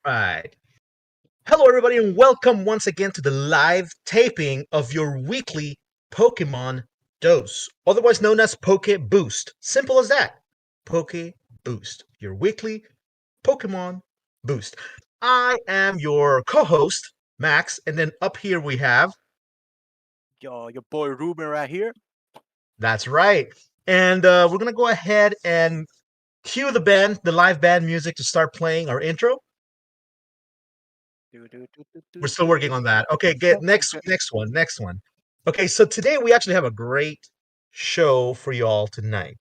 Right. Hello, everybody, and welcome once again to the live taping of your weekly Pokemon dose, otherwise known as PokeBoost. Simple as that. PokeBoost, your weekly Pokemon boost. I am your co-host, Max, and then up here we have. Yo, your boy Ruben right here. That's right. And we're gonna go ahead and cue the live band music to start playing our intro. Do, do, do, do, do, We're still do, working do. on that. Okay, get next one. Okay, so today we actually have a great show for you all tonight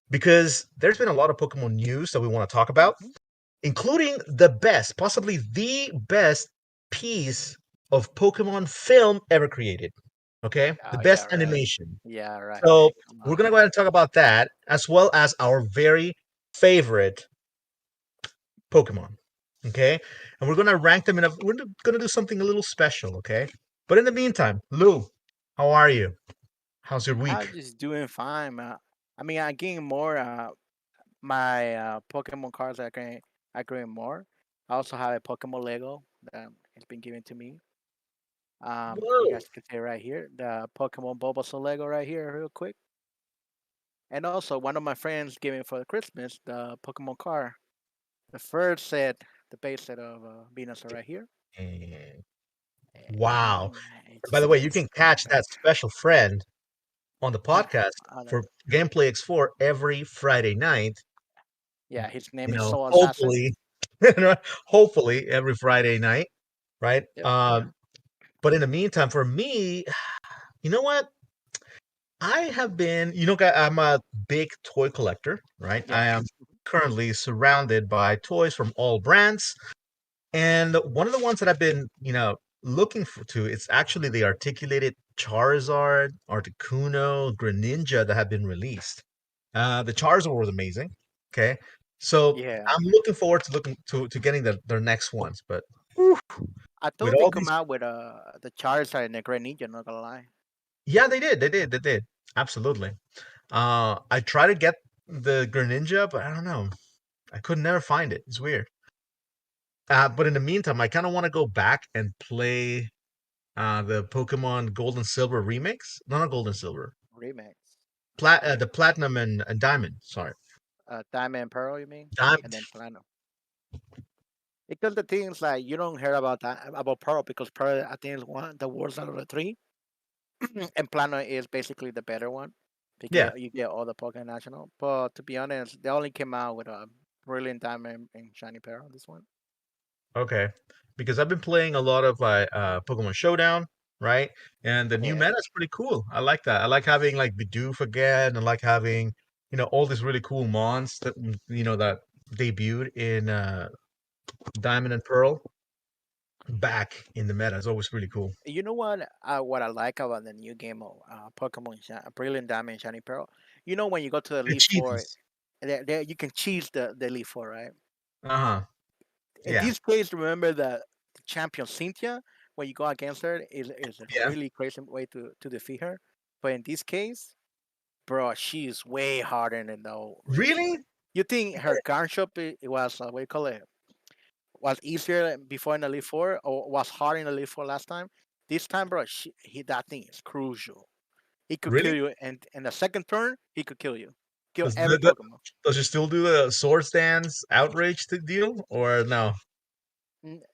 because there's been a lot of Pokemon news that we want to talk about, Mhm. including the best, possibly the best piece of Pokemon film ever created. Okay, the Oh yeah, best right. animation. Yeah, right, So man. Come we're on. gonna go ahead and talk about that as well as our very favorite Pokemon. Okay, and we're gonna rank them in a. We're gonna do something a little special. Okay, but in the meantime, Lou, how are you? How's your I'm week? just doing fine, man. I mean, I'm getting more my Pokemon cards. I getting more. I also have a Pokemon Lego that has been given to me. You Whoa! guys can see right here the Pokemon Bulbasaur Lego right here, real quick. And also, one of my friends gave me for Christmas the Pokemon card. The first set, the base set of Venusaur right here. And wow! And By the way, you can catch back. that special friend on the He, podcast uh, for Gameplay X4 every Friday night. yeah, his name You is know, Soul Assassin. hopefully, hopefully every Friday night, right? Yep. But in the meantime, for me, you know what? I have been, I'm a big toy collector, right? Yeah. I am currently surrounded by toys from all brands. And one of the ones that I've been, looking for to, it's actually the articulated Charizard, Articuno, Greninja that have been released. The Charizard was amazing. Okay. So Yeah. I'm looking forward to getting their next ones. But whew, I with thought they all come these, out with the Charizard and the Greninja. Not gonna lie. yeah, they did. Absolutely. I try to get the Greninja, but I don't know. I could never find it. It's weird. But in the meantime, I kind of want to go back and play the Pokemon Gold and Silver remakes. No, not Gold and Silver. Remix. The Platinum and Diamond. Sorry, Diamond and Pearl, you mean? Diamond. And then Platinum. Because the thing is like you don't hear about that about Pearl because Pearl I think is one the worst out of the three, and Platinum is basically the better one. Yeah. You get all the Pokemon National. But to be honest, they only came out with a Brilliant Diamond and Shiny Pearl. This one. Okay. Because I've been playing a lot of Pokemon Showdown, right? And the new Yeah. meta is pretty cool. I like that. I like having like Bidoof again. I like having all these really cool mons that that debuted in Diamond and Pearl back in the meta. It's always really cool. You know what I like about the new game of Pokemon Brilliant Diamond and Shiny Pearl? You know when you go to the The Elite Four, cheese. there you can cheese the Elite Four, right? Uh-huh. In Yeah. this case, remember the champion Cynthia, when you go against her, is a Yeah. really crazy way to defeat her. But in this case, bro, she's way harder than the old Reach. Really? You think her gun shop it was what do you call it? Was easier before in the Elite Four or was hard in the Elite Four last time? This time, bro, that thing is crucial. He could kill Really? you, and in the second turn, he could kill you, kill Does every Pokemon. does she still do the sword stance outrage deal or no?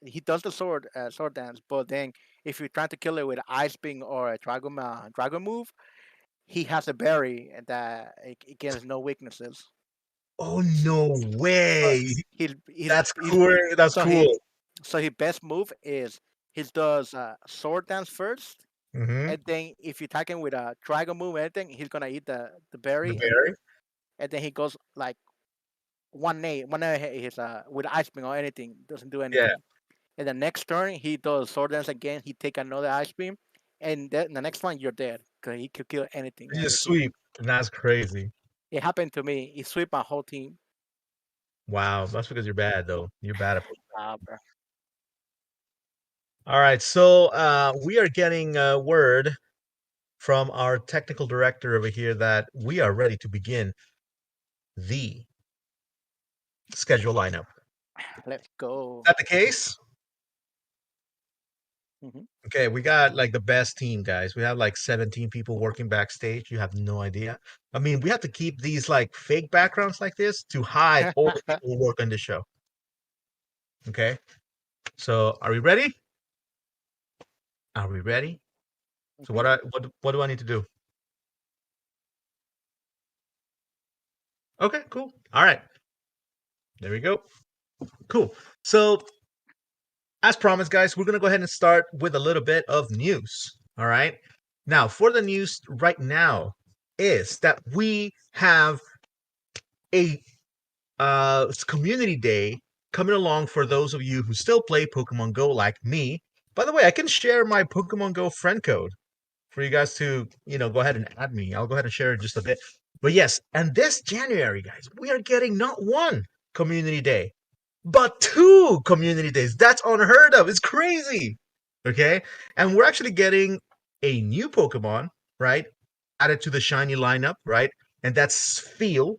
He does the sword dance, but then if you try to kill it with Ice Beam or a Dragon move, he has a berry that it gets no weaknesses. Oh no So way! That's he's cool. That's so he cool. so his best move is he does sword dance first, Mm-hmm. and then if you attack him with a Dragon move, or anything, he's gonna eat the The berry, berry. and then he goes like one his with Ice Beam or anything doesn't do Yeah. anything. And the next turn, he does sword dance again. He take another ice beam, and the next one you're dead because he could kill anything You on your just team. sweep. And that's crazy. It happened to me. He swept my whole team. Wow. That's because you're bad though. You're bad at Ah, bro. All right. So we are getting word from our technical director over here that we are ready to begin the schedule lineup. Let's go. that the case? Hmm. Okay, we got like the best team, guys. We have like 17 people working backstage. You have no idea. I mean, we have to keep these like fake backgrounds like this to hide all the people who work on the show. Okay, so are we ready? Are we ready? So Hmm. what do I need to do? Okay, cool. All right, there we go. Cool. So as promised, guys, we're gonna go ahead and start with a little bit of news. All right. Now, for the news right now is that we have a it's community day coming along for those of you who still play Pokemon Go like me. By the way, I can share my Pokemon Go friend code for you guys to, go ahead and add me. I'll go ahead and share it just a bit. But yes, and this January, guys, we are getting not one community day, but two community days. That's unheard of. It's crazy. Okay. And we're actually getting a new Pokemon, right? Added to the shiny lineup, right? And that's Feel,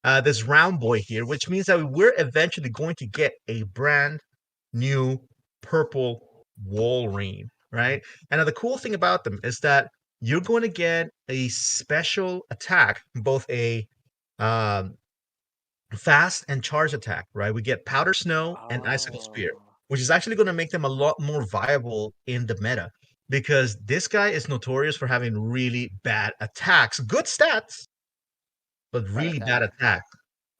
this round boy here, which means that we're eventually going to get a brand new purple Walrein, right? And now the cool thing about them is that you're going to get a special attack, both a um, fast and charge attack, right? We get Powder Snow and Icicle Spear, Oh, which is actually going to make them a lot more viable in the meta because this guy is notorious for having really bad attacks, good stats, but but really bad attack. attack,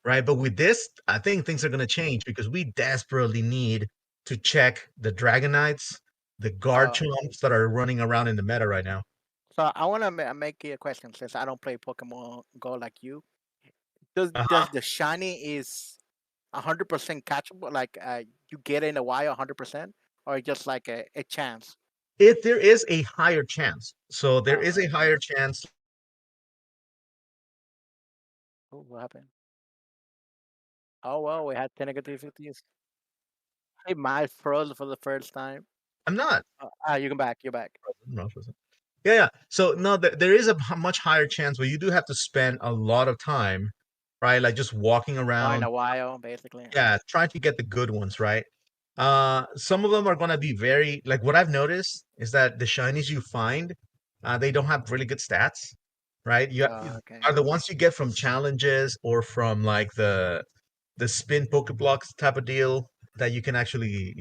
right? But with this, I think things are going to change because we desperately need to check the Dragonites, the So, Garchomps that are running around in the meta right now. so I want to make you a question since I don't play Pokemon Go like you. Does Uh-huh. the shiny is 100% catchable? Like you get in a while 100%, or just like a chance? If there is a higher chance, so there is Oh, a okay. higher chance. Oh, what happened? Oh well, we had 10 negativities. Hey, my froze for the first time. I'm not. You come back. You're back. No, yeah, yeah. So no, there is a much higher chance, but you do have to spend a lot of time, right? Like just walking Oh, in around, a while, basically. yeah, trying to get the good ones, right? Some of them are gonna be very like what I've noticed is that the shinies you find, they don't have really good stats, right? Okay. Are the ones you get from challenges or from like the spin Pokeblocks type of deal that you can actually,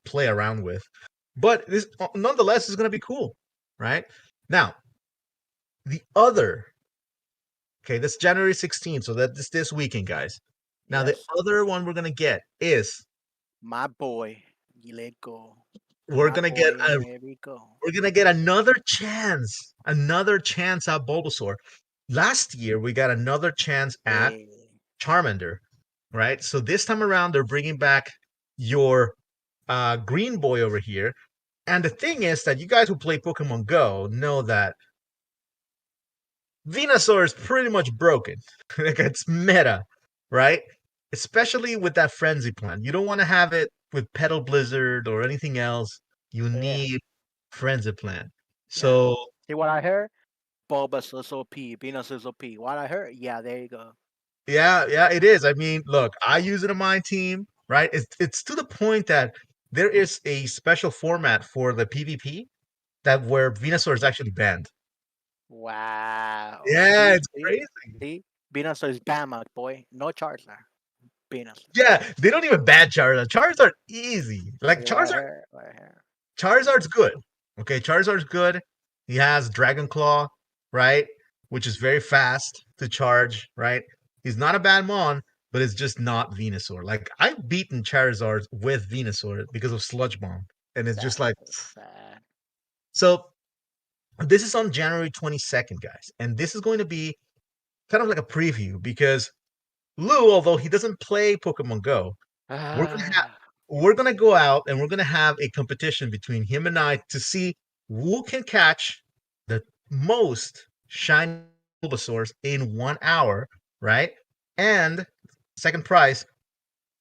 play around with. But this nonetheless is gonna be cool, right? Now, the other, okay, that's January 16th, so that's this weekend, guys. Now, the Yes, other one we're gonna get is my boy. You let go. we're My gonna get boy, a let me go. we're gonna get another chance at Bulbasaur. Last year we got another chance at Hey, Charmander, right? So this time around they're bringing back your green boy over here. And the thing is that you guys who play Pokemon Go know that Venusaur is pretty much broken. Like it's meta, right? Especially with that frenzy plan. You don't want to have it with Petal Blizzard or anything else. You yeah, need frenzy plan. yeah. So See what I heard? Bulbous is OP. Venus is OP. What I heard? Yeah, there you go. yeah, yeah, it is. I mean, look, I use it on my team, right? It's to the point that there is a special format for the PvP that where Venusaur is actually banned. Wow. Yeah, See, it's see, crazy. see. Venus is Bama, boy. No Charizard. Venus. Yeah, they don't even ban Charizard. Charizard easy. Like See what I Charizard heard? What I heard. Charizard's good. Okay, Charizard's good. He has Dragon Claw, right? Which is very fast to charge, right? He's not a bad mon, but it's just not Venusaur. Like I've beaten Charizard with Venusaur because of Sludge Bomb, and it's just That's like so sad. so. This is on January 22nd, guys, and this is going to be kind of like a preview because Lou, although he doesn't play Pokemon Go, we're gonna have Ah, we're gonna go out and we're gonna have a competition between him and I to see who can catch the most shiny Bulbasaurs in 1 hour, right? And second prize,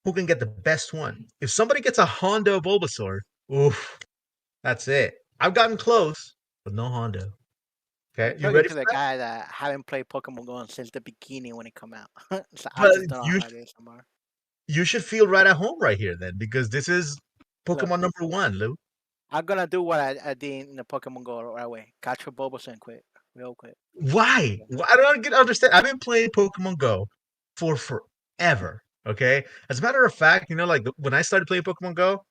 who can get the best one? If somebody gets a Hondo Bulbasaur, oof, that's it. I've gotten close, but no Hondo. you're Okay, you talking ready to for the that? guy that haven't played Pokemon Go since the beginning when it come out. So I But just don't know you how it is anymore. you should feel right at home right here then, because this is Look, Pokemon number one, Lou. I'm gonna do what I did in the Pokemon Go right away. Catch your Bulbasaur and quit, real quick. Why? I don't understand. I've been playing Pokemon Go for forever. Okay. As a matter of fact, like when I started playing Pokemon Go,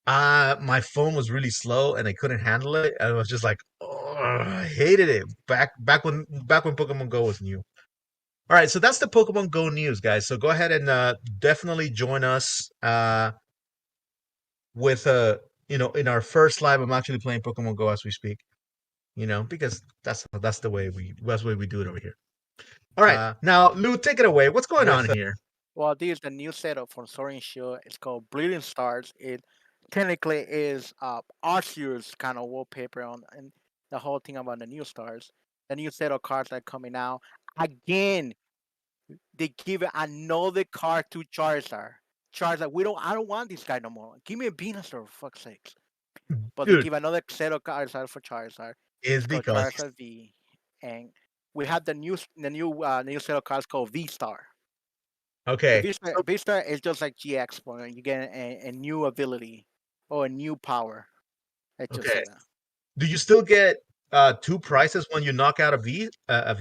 my phone was really slow and I couldn't handle it. I was just like, oh, I hated it back when Pokemon Go was new. All right, so that's the Pokemon Go news, guys. So go ahead and definitely join us with in our first live. I'm actually playing Pokemon Go as we speak. Because that's the way we do it over here. All right, now Lou, take it away. What's going on here? Well, this is the new setup for Soaring Shield. It's called Brilliant Stars. It technically is Arceus kind of wallpaper on and the whole thing about the new stars. The new set of cards that are coming out. Again, they give it another card to Charizard. Charizard, I don't want this guy no more. Give me a Venusaur, for fuck's sakes. But they Dude, give another set of cards out for Charizard. is It's called because Charizard V. And we have the new set of cards called V Star. The okay. V-Star is just like GX for you get a new ability or a new power. Let's just Okay. say that. Do you still get two prices when you knock out a V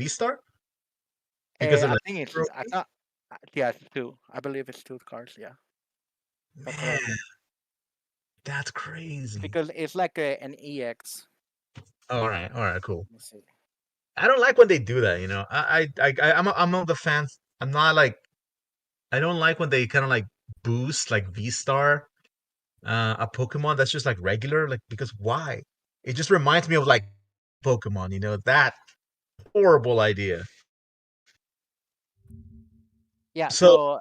star because of I the think it's hero I thing? thought yeah, it's two. I believe it's two cards. Yeah, you're Man, correct. that's crazy. Because it's like an EX. All right, cool. Let me see. I don't like when they do that. I'm of the fans. I'm not like I don't like when they kind of like boost like V Star a Pokemon that's just like regular, like because why? It just reminds me of like Pokemon, that horrible idea. Yeah. So So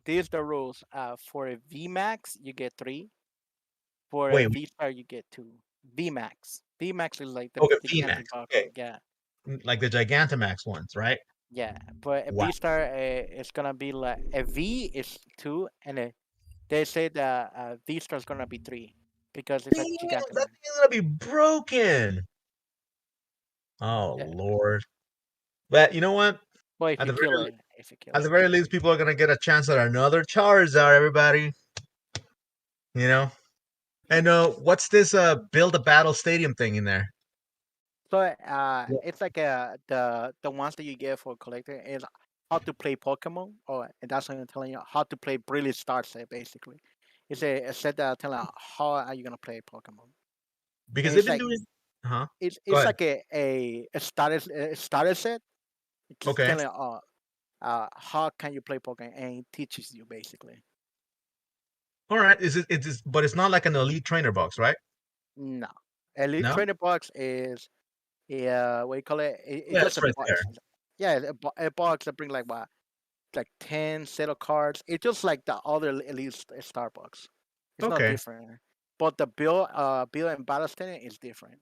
these the rules. For a V Max you get three. For a wait, V Star you get two. V Max. V Max is like the okay, VMAX, gigantic box. okay, Yeah. like the Gigantamax ones, right? Yeah, but a Wow. V Star is gonna be like a V is two, and they say that V Star is gonna be three because it's Damn, a that Gigantamax. thing's gonna be broken. Oh Yeah, Lord. But you know what? but if At you the very kill le- it, if you kill at the it, very least, people are gonna get a chance at another Charizard. Everybody, you know. And what's this build a battle stadium thing in there? so Yeah. it's like the ones that you get for collector is how to play Pokemon, or and that's what I'm telling you how to play Brilliant Stars set basically. It's a set that telling you how are you gonna play Pokemon, Because and they've it's been like doing. Huh. it's Go it's ahead. like a starter set. It's just Okay. telling you, how can you play Pokemon, and it teaches you basically. All right. But it's not like an elite trainer box, right? No, Elite No. Trainer Box is what you call it? It's Yeah, just it's a right there. box. Yeah, a box that bring like what, like 10 set of cards. It's just like the other Elite Starbucks. It's not Okay. different, but the build and battle standing is different.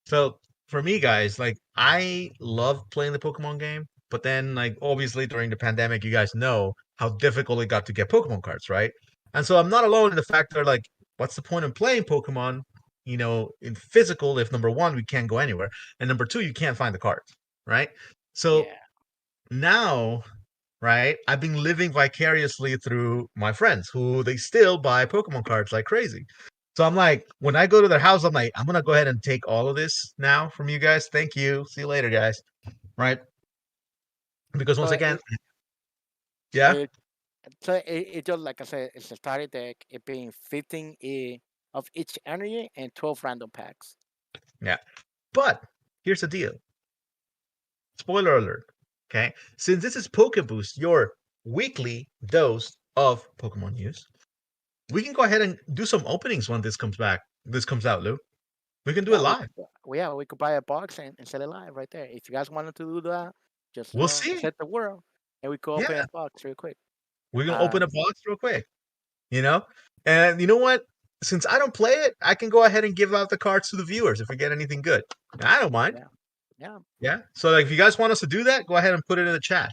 So for me, guys, like I love playing the Pokemon game, but then like obviously during the pandemic, you guys know how difficult it got to get Pokemon cards, right? And so I'm not alone in the fact that like, what's the point of playing Pokemon, in physical if number one, we can't go anywhere, and number two, you can't find the cards, right? So Yeah, now, right, I've been living vicariously through my friends who they still buy Pokemon cards like crazy. So I'm like, when I go to their house, I'm like, I'm gonna go ahead and take all of this now from you guys. Thank you. See you later, guys. Right? Because so once again, yeah, it it just like I said, it's a starter deck. It being 15 of each energy and 12 random packs. yeah. But here's the deal. Spoiler alert. Okay. Since this is PokeBoost, your weekly dose of Pokemon news, we can go ahead and do some openings when this comes back. This comes out, Lou. We can do it Yeah, live. we could buy a box and sell it live right there. If you guys wanted to do that, just We'll see. set the world, and we could Yeah. open a box real quick. We're gonna Uh, open a box real quick. you know? And you know what? Since I don't play it, I can go ahead and give out the cards to the viewers if we get anything good. I don't mind. yeah, yeah, Yeah. So like if you guys want us to do that, go ahead and put it in the chat.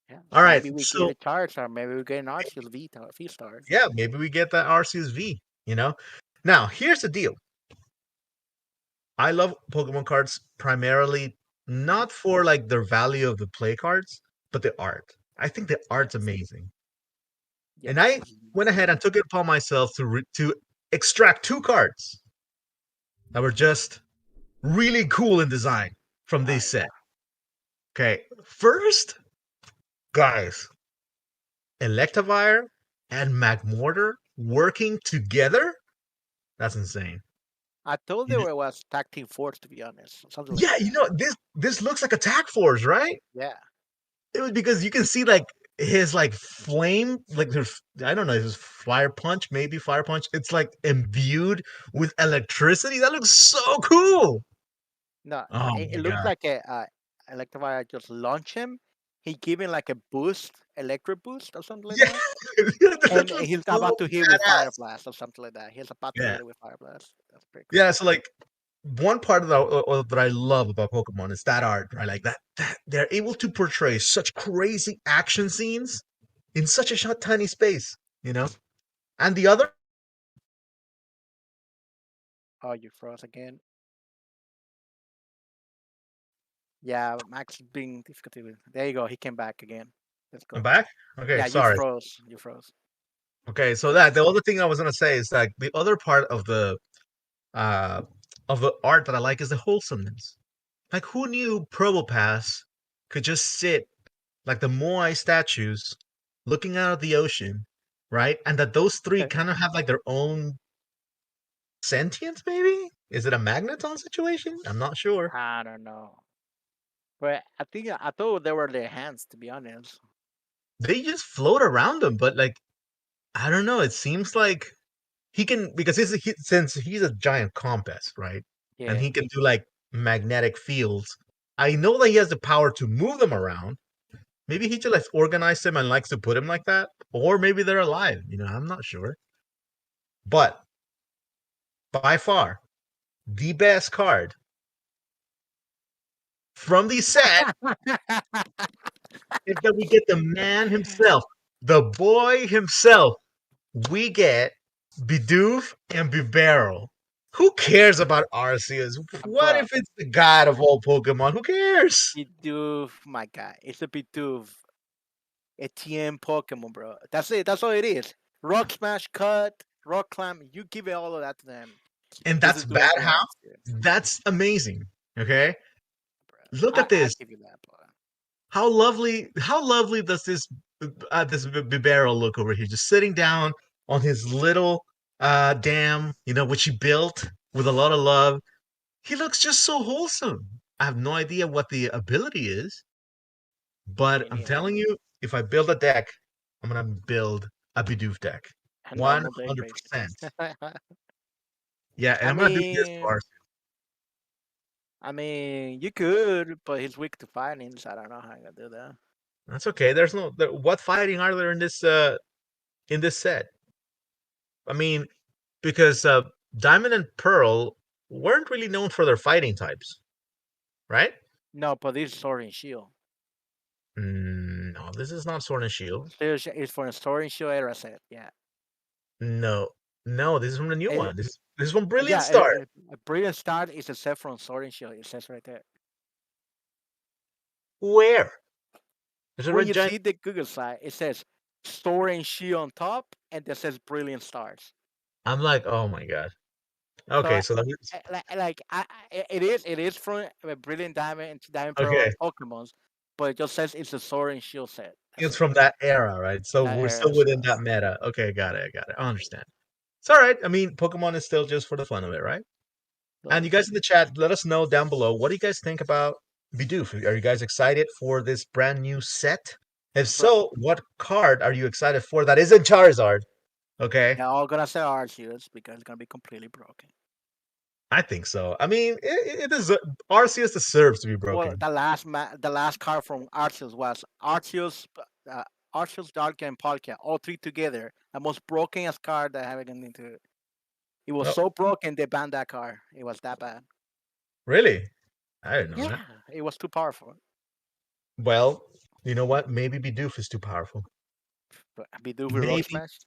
yeah. All right. Maybe we get So a charge, or maybe we get an Arceus V stars. yeah, maybe we get that RCSV, you know? Now, here's the deal. I love Pokemon cards primarily not for like their value of the play cards, but the art. I think the art's Yes. amazing. And Yes. I went ahead and took it upon myself to extract 2 cards that were just really cool in design from Oh this yeah. set. Okay, first, guys, Electivire and Magmortar working together? That's insane. I thought You they know, were was tag team force to be honest, something like yeah, that. this looks like Attack Force, right? Yeah. It was because you can see like his like flame, like there's I don't know, his fire punch, maybe fire punch. It's like imbued with electricity. That looks so cool. No, Oh it my looks god. like a Electivire just launch him. He giving like a boost, electric boost or something like Yeah, that. that And looks he's so about to hit with Fire badass. Blast or something like that. He's about to Yeah. hit it with Fire Blast. That's pretty cool. Yeah, so like one part of that I love about Pokemon is that art, right? Like that they're able to portray such crazy action scenes in such a short, tiny space, you know. And the other Oh, you froze again. Yeah, Max is being difficult with. There you go. He came back again. Let's I'm go. back. Okay, Yeah, you sorry. froze. You froze. Okay, so that the other thing I was gonna say is that the other part uh of the art that I like is the wholesomeness. Like, who knew Probopass could just sit like the Moai statues looking out at the ocean, right? And that those three kind of have like their own sentience, maybe? Is it a magneton situation? I'm not sure. I don't know. But I thought they were their hands, to be honest. They just float around them, but like, I don't know. It seems like he can, because since he's a giant compass, right? And Yeah. he can do like magnetic fields. I know that he has the power to move them around. Maybe he just like organized them and likes to put them like that, or maybe they're alive. I'm not sure. But by far, the best card from the set is that we get the man himself, the boy himself. We get Bidoof and Bibarel. Who cares about Arceus? What Bro, if it's the god of all Pokemon? Who cares? Bidoof, my guy. It's a Bidoof. A TM Pokemon, bro. That's it. That's all it is. Rock Smash, Cut, Rock Climb. You give it all of that to them. And This that's is doing bad how? damage, dude, That's amazing. Okay? bro. Look at I this. give you that, bro. How lovely does this Bibarel look over here? Just sitting down on his little dam, which he built with a lot of love. He looks just so wholesome. I have no idea what the ability is, but Me I'm neither. telling you, if I build a deck, I'm gonna build a Bidoof deck. A One normal deck, hundred basically. percent. Yeah, and I I'm gonna do this mean, for I mean, you could, but he's weak to fighting, so I don't know how I'm gonna do that. That's okay. What fighting are there in this set? I mean, because Diamond and Pearl weren't really known for their fighting types, right? No, but this is Sword and Shield. No, this is not Sword and Shield. It's for a Sword and Shield era set. Yeah. No, no, this is from the new Eh, one. This is from Brilliant yeah, Star. a Brilliant Stars is a set from Sword and Shield. It says right there. Where? There's a When red you giant. see the Google site, it says Sword and Shield on top, and it says Brilliant Stars. I'm like, oh my god. So, Okay, so that means it is from Brilliant Diamond and Diamond okay. Pearl Pokemons, but it just says it's a Sword and Shield set. That's It's it. from that era, right? So That we're era. still So, within that meta. Okay, got it. I got it. I understand. It's all right. I mean, Pokemon is still just for the fun of it, right? And so you guys in the chat, let us know down below. What do you guys think about Bidoof? Are you guys excited for this brand new set? If but so, what card are you excited for that isn't Charizard? Okay, they're all gonna say Arceus because it's gonna be completely broken. I think so. I mean, it is Arceus deserves to be Well, broken. the last card from Arceus was uh, Arceus, Dark, and Palkia, all three together. The most broken card that I have gotten into. It was Oh, so broken they banned that card. It was that bad. really? I didn't know that. Yeah, it was too powerful. Well, you know what? Maybe Bidoof is too powerful. But Bidoof with Rock Maybe Smash.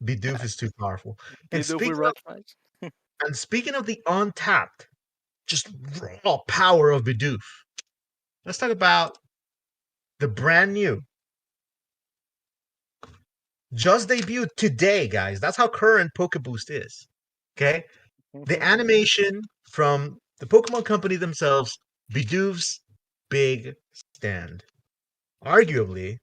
Bidoof is too powerful. And Bidoof with speaking Rock Smash. speaking of the untapped, just raw power of Bidoof, let's talk about the brand new just debuted today, guys. That's how current PokeBoost is. Okay, the Mhm. animation from the Pokemon Company themselves, Bidoof's Big Stand. Arguably,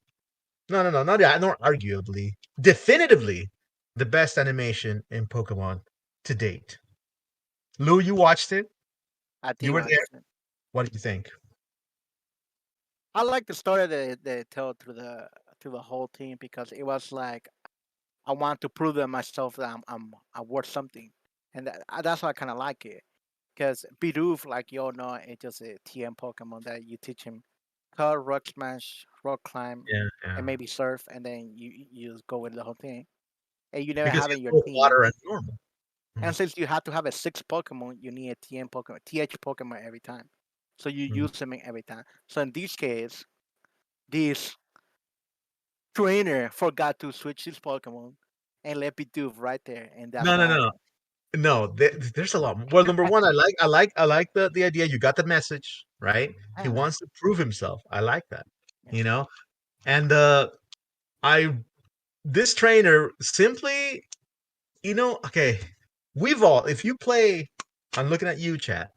not arguably, definitively the best animation in Pokemon to date. Lou, you watched it. I You did were watch there. it. What do you think? I like the story that they tell through the whole team because it was like I want to prove to myself that I'm worth something, and that's why I kind of like it. Because Bidoof, like you all know, it's just a TM Pokemon that you teach him cut, rock smash, rock climb, Yeah, and yeah. maybe surf, and then you just go with the whole thing. And you never Because have in he's your both team. water and normal. And since you have to have a six Pokemon, you need a TM Pokemon, TH Pokemon every time. So you Mm. use them every time. So in this case, this trainer forgot to switch his Pokemon and let Bidoof right there, and that's No, what no, no, happened. no. There's a lot. Well, number one, I like the idea. You got the message, right? He Yeah, wants to prove himself. I like that. yeah, You know, and I this trainer simply, okay. We've all, if you play, I'm looking at you, chat.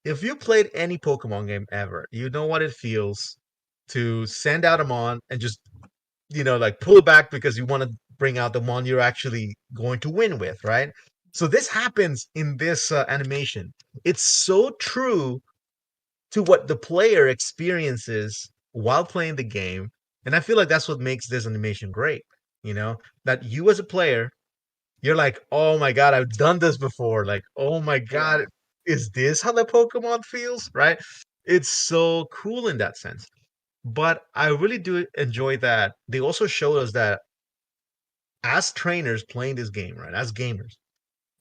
If you played any Pokemon game ever, you know what it feels to send out a mon and just like pull it back because you want to bring out the one you're actually going to win with, right? So this happens in this animation. It's so true to what the player experiences while playing the game, and I feel like that's what makes this animation great. That you as a player, you're like, oh my god, I've done this before. Like, oh my god, yeah. is this how the Pokemon feels? Right? It's so cool in that sense. But I really do enjoy that they also showed us that as trainers playing this game, right? As gamers,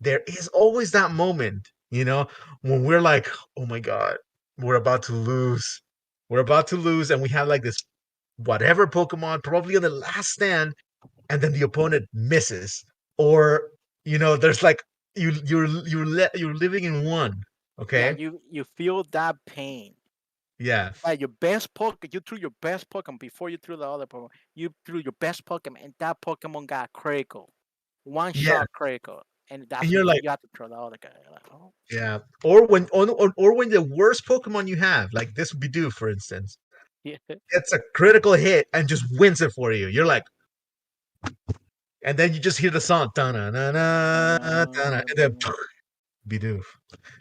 there is always that moment, when we're like, oh my God, we're about to lose. We're about to lose. And we have like this whatever Pokemon, probably on the last stand, and then the opponent misses. Or, there's like you're living in one. Yeah, Okay. you feel that pain. Yeah. Like your best Pokemon, you threw your best Pokemon before you threw the other Pokemon. You threw your best Pokemon, and that Pokemon got critical, one Yeah. shot critical, and And that's you're when like, you have to throw the other guy. You're like, oh, yeah. Or when the worst Pokemon you have, like this Bidoof, for instance, yeah. gets a critical hit and just wins it for you. You're like, and then you just hear the song, na na na and then Bidoof.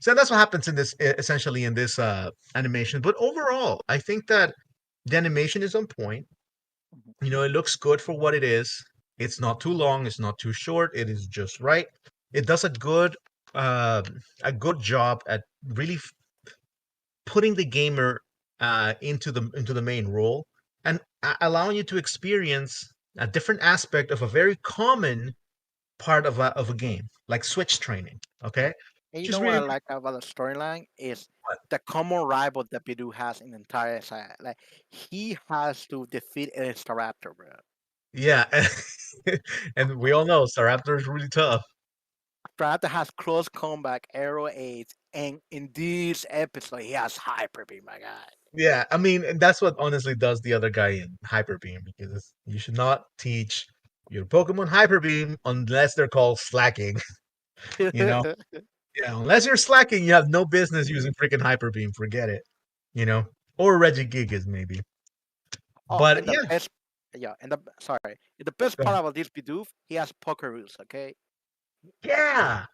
So that's what happens in this, essentially in this animation. But overall, I think that the animation is on point. It looks good for what it is. It's not too long. It's not too short. It is just right. It does uh, a good job at really putting the gamer into the main role and allowing you to experience a different aspect of a very common part of a game, like switch training. Okay, And you just know what really I like about the storyline is what? the common rival that Bidoo has in the entire side. Like he has to defeat a Staraptor, bro. Yeah, and we all know Staraptor is really tough. Staraptor has close combat, arrow aids, and in this episode he has hyper beam. My God. Yeah, I mean, and that's what honestly does the other guy in Hyper Beam, because you should not teach your Pokemon Hyper Beam unless they're called slacking. You know, yeah, unless you're slacking, you have no business using freaking Hyper Beam. Forget it. You know, or Regigigas maybe. Oh, But and the yeah, best, yeah, and the best go ahead. part about this Bidoof, he has Pokeroos. Okay, Yeah,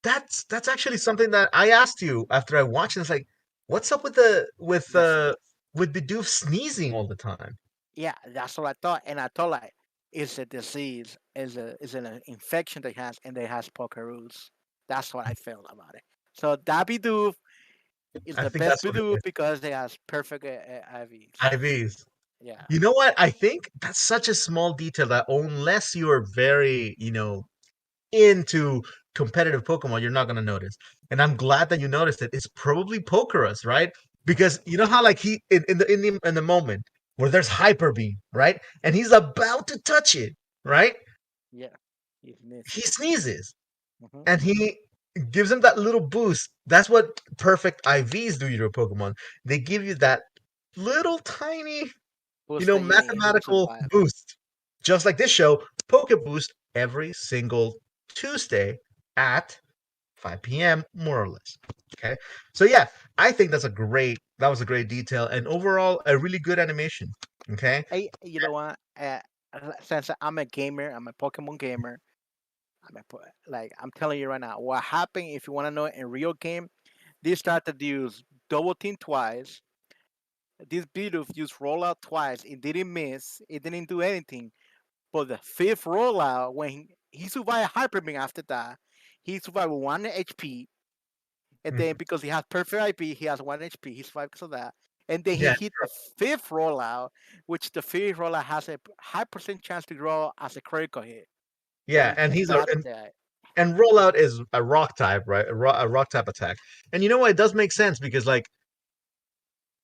that's actually something that I asked you after I watched. And it's like, what's up with the this, with Bidoof sneezing all the time? yeah, that's what I thought, and I thought like it's a disease, is an infection that he has, and they has Pokeroos. That's what I felt about it. So that Bidoof is I the think best that's what it Bidoof is. because they has perfect IVs. IVs. Yeah, You know what? I think that's such a small detail that unless you're very, into competitive Pokemon, you're not gonna notice. And I'm glad that you noticed it. It's probably Pokerus, right? Because you know how like he in the moment where there's Hyper Beam, right? And he's about to touch it, right? yeah, he's He missed. sneezes Hmm. and he gives him that little boost. That's what perfect IVs do to your Pokemon. They give you that little tiny, Boosting your immune mathematical supply. boost. just like this show, PokeBoost, every single Tuesday at 5 p.m. more or less. Okay, so yeah, I think that was a great detail, and overall a really good animation. Okay, Hey, you know what? Since I'm a gamer, I'm a Pokemon gamer. Like I'm telling you right now, what happened if you want to know in real game? They started to use double team twice. This Bidoof used rollout twice. It didn't miss. It didn't do anything. But the fifth rollout, when he survived Hyper Beam after that, he survived with 1 HP. And then because he has perfect IP, he has 1 HP. He survived because of that. And then he yeah, hit the fifth rollout, which the fifth rollout has a high percent chance to draw as a critical hit. yeah, And and he he's a got that. and rollout is a rock type, right? A rock type attack, and you know what? It does make sense because like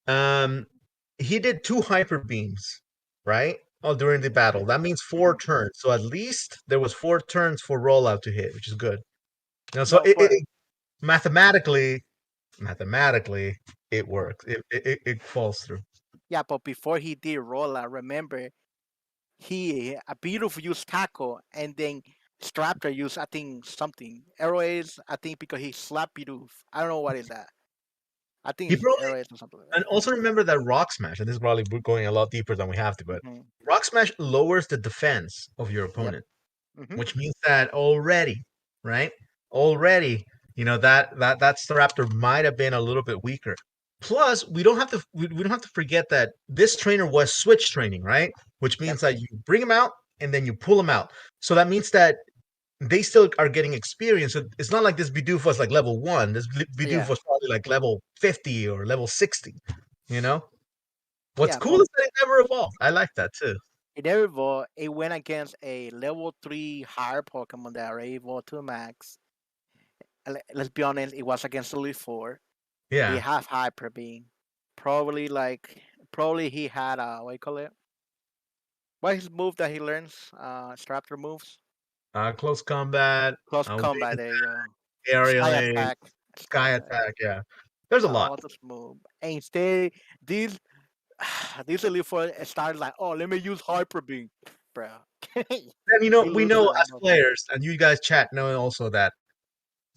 um he did two hyper beams, right? Oh, during the battle. That means four Mhm. turns. So at least there was four turns for rollout to hit, which is good. You know, so No, but mathematically, mathematically, it works. It falls through. yeah, but before he did rollout, remember he a beautiful used tackle and then Straptor used I think something. Arroways, I think because he slapped Bidoof. I don't know what is that. I think He it's probably Arroways or something like and that. also remember that Rock Smash, and this is probably going a lot deeper than we have to, but Hmm. Rock Smash lowers the defense of your Yep. opponent, Hmm. which means that already, right? Already, that Staraptor might have been a little bit weaker. Plus, we don't have to forget that this trainer was switch training, right? Which Yep. means that you bring him out and then you pull him out. So that means that they still are getting experience. So it's not like this Bidoof was like level 1. This Bidoof Yeah. was probably like level 50 or level 60, you know? What's Yeah. cool But is that it never evolved. I like that too. in every ball, it went against a level 3 higher Pokemon that already evolved to max. Let's be honest, it was against Elite 4. They Yeah. have Hyper Beam. Probably like probably he had what do you call it? What his move that he learns? Straptor moves. Close combat, Close combat. wing There you go. attack, Sky aerial aim, attack. Sky sky attack. attack. Yeah. There's a lot. All this move. And instead, these these Elite Four started like, oh, let me use Hyper Beam, bro. And He we loses know that as moment. players, and you guys chat know also that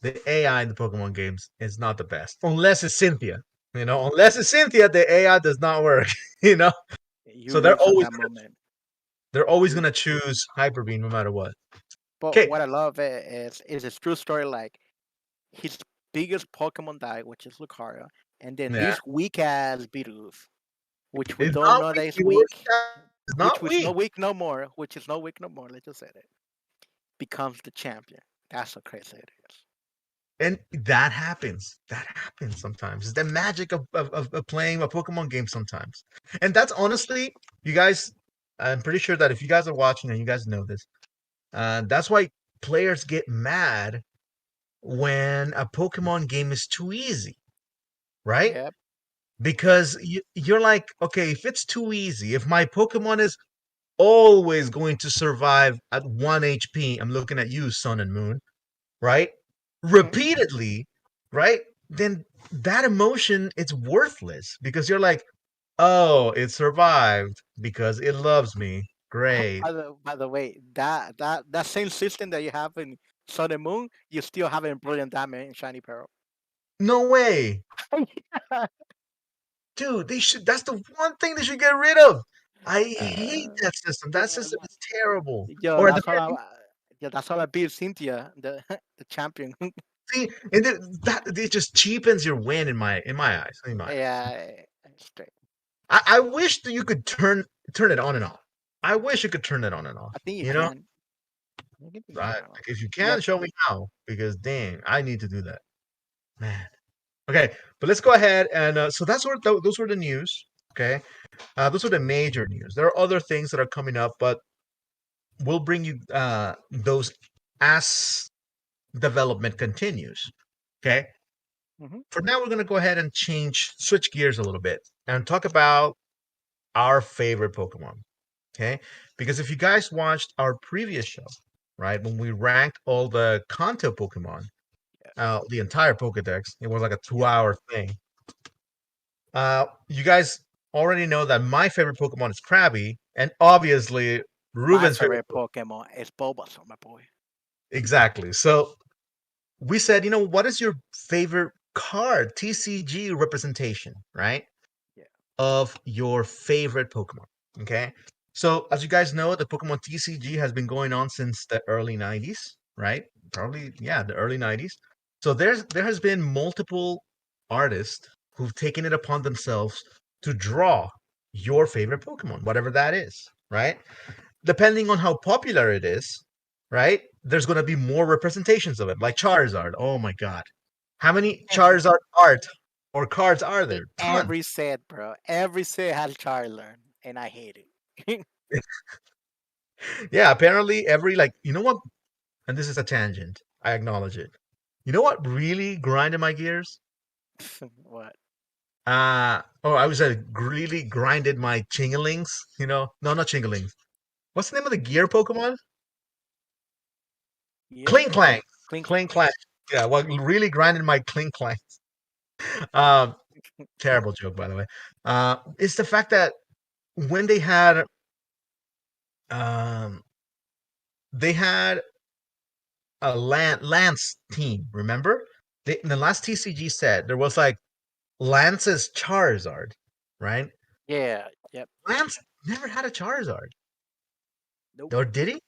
the AI in the Pokemon games is not the best, unless it's Cynthia. Unless it's Cynthia, the AI does not work. You know, You so lose at that moment. they're always You, gonna choose Hyper Beam no matter what. but Okay. what I love is his true story. Like his biggest Pokemon died, which is Lucario, and then Yeah. this weak ass Bidoof, which we It's don't not know weak. that is Yours weak, is which not was weak. no weak no more, which is no weak no more. Let's just say it becomes the champion. That's how crazy it is. And that happens. That happens sometimes. It's the magic of playing a Pokemon game sometimes. And that's honestly, you guys, I'm pretty sure that if you guys are watching and you guys know this, that's why players get mad when a Pokemon game is too easy, right? Yep. Yep. Because you're like, okay, if it's too easy, if my Pokemon is always going to survive at 1 HP, I'm looking at you, Sun and Moon, right? Hmm. Repeatedly, right? Then that emotion it's worthless because you're like, oh, it survived because it loves me. Great. By the way, that same system that you have in Sun and Moon, you still have in Brilliant Diamond and Shiny Pearl. No way. Dude, they should that's the one thing they should get rid of. I hate uh, that system. That yeah, system is terrible. yo, Or at the that's all very I. Yeah, that's all I beat Cynthia, the champion. see, and that it just cheapens your win in my eyes. In my eyes. Yeah, straight. I wish that you could turn it on and off. I wish you could turn it on and off. I think you You know? can. I think you can. If you You can, have show me how, because dang, I need to do that, man. Okay, but let's go ahead and so those were the news. Okay, those are the major news. There are other things that are coming up, but we'll bring you those as development continues. Okay, hmm for now, we're gonna go ahead and switch gears a little bit and talk about our favorite Pokemon. Okay, because if you guys watched our previous show, right, when we ranked all the Kanto Pokemon, Yes. the entire Pokedex. It was like a two Yep. hour thing. You guys already know that my favorite Pokemon is Krabby, and obviously My Ruben's favorite favorite Pokemon. Pokemon is Bulbasaur, my boy. Exactly. So we said, what is your favorite card, TCG representation, right? Yeah. Of your favorite Pokemon. Okay. So as you guys know, the Pokemon TCG has been going on since the early 90s, right? Probably, yeah, the early 90s. So there has been multiple artists who've taken it upon themselves to draw your favorite Pokemon, whatever that is, right? Depending on how popular it is, right? There's going to be more representations of it, like Charizard. Oh my God. How many Charizard art or cards are there? Tons. Every set, bro. Every set has Charizard, and I hate it. Yeah, apparently every, like, what? And this is a tangent. I acknowledge it. You know what really grinded my gears? What? I was really grinded my Chingalings. No, not Chingalings. What's the name of the gear Pokemon? Here? Cling Clang. Clink. Cling Clang. Yeah, what really grinded my Cling Clang. Um, Terrible joke, by the way. It's the fact that when um, they had a Lance team. Remember, in the last TCG set there was like Lance's Charizard, right? Yeah. Yep. Lance never had a Charizard, Nope. or did he?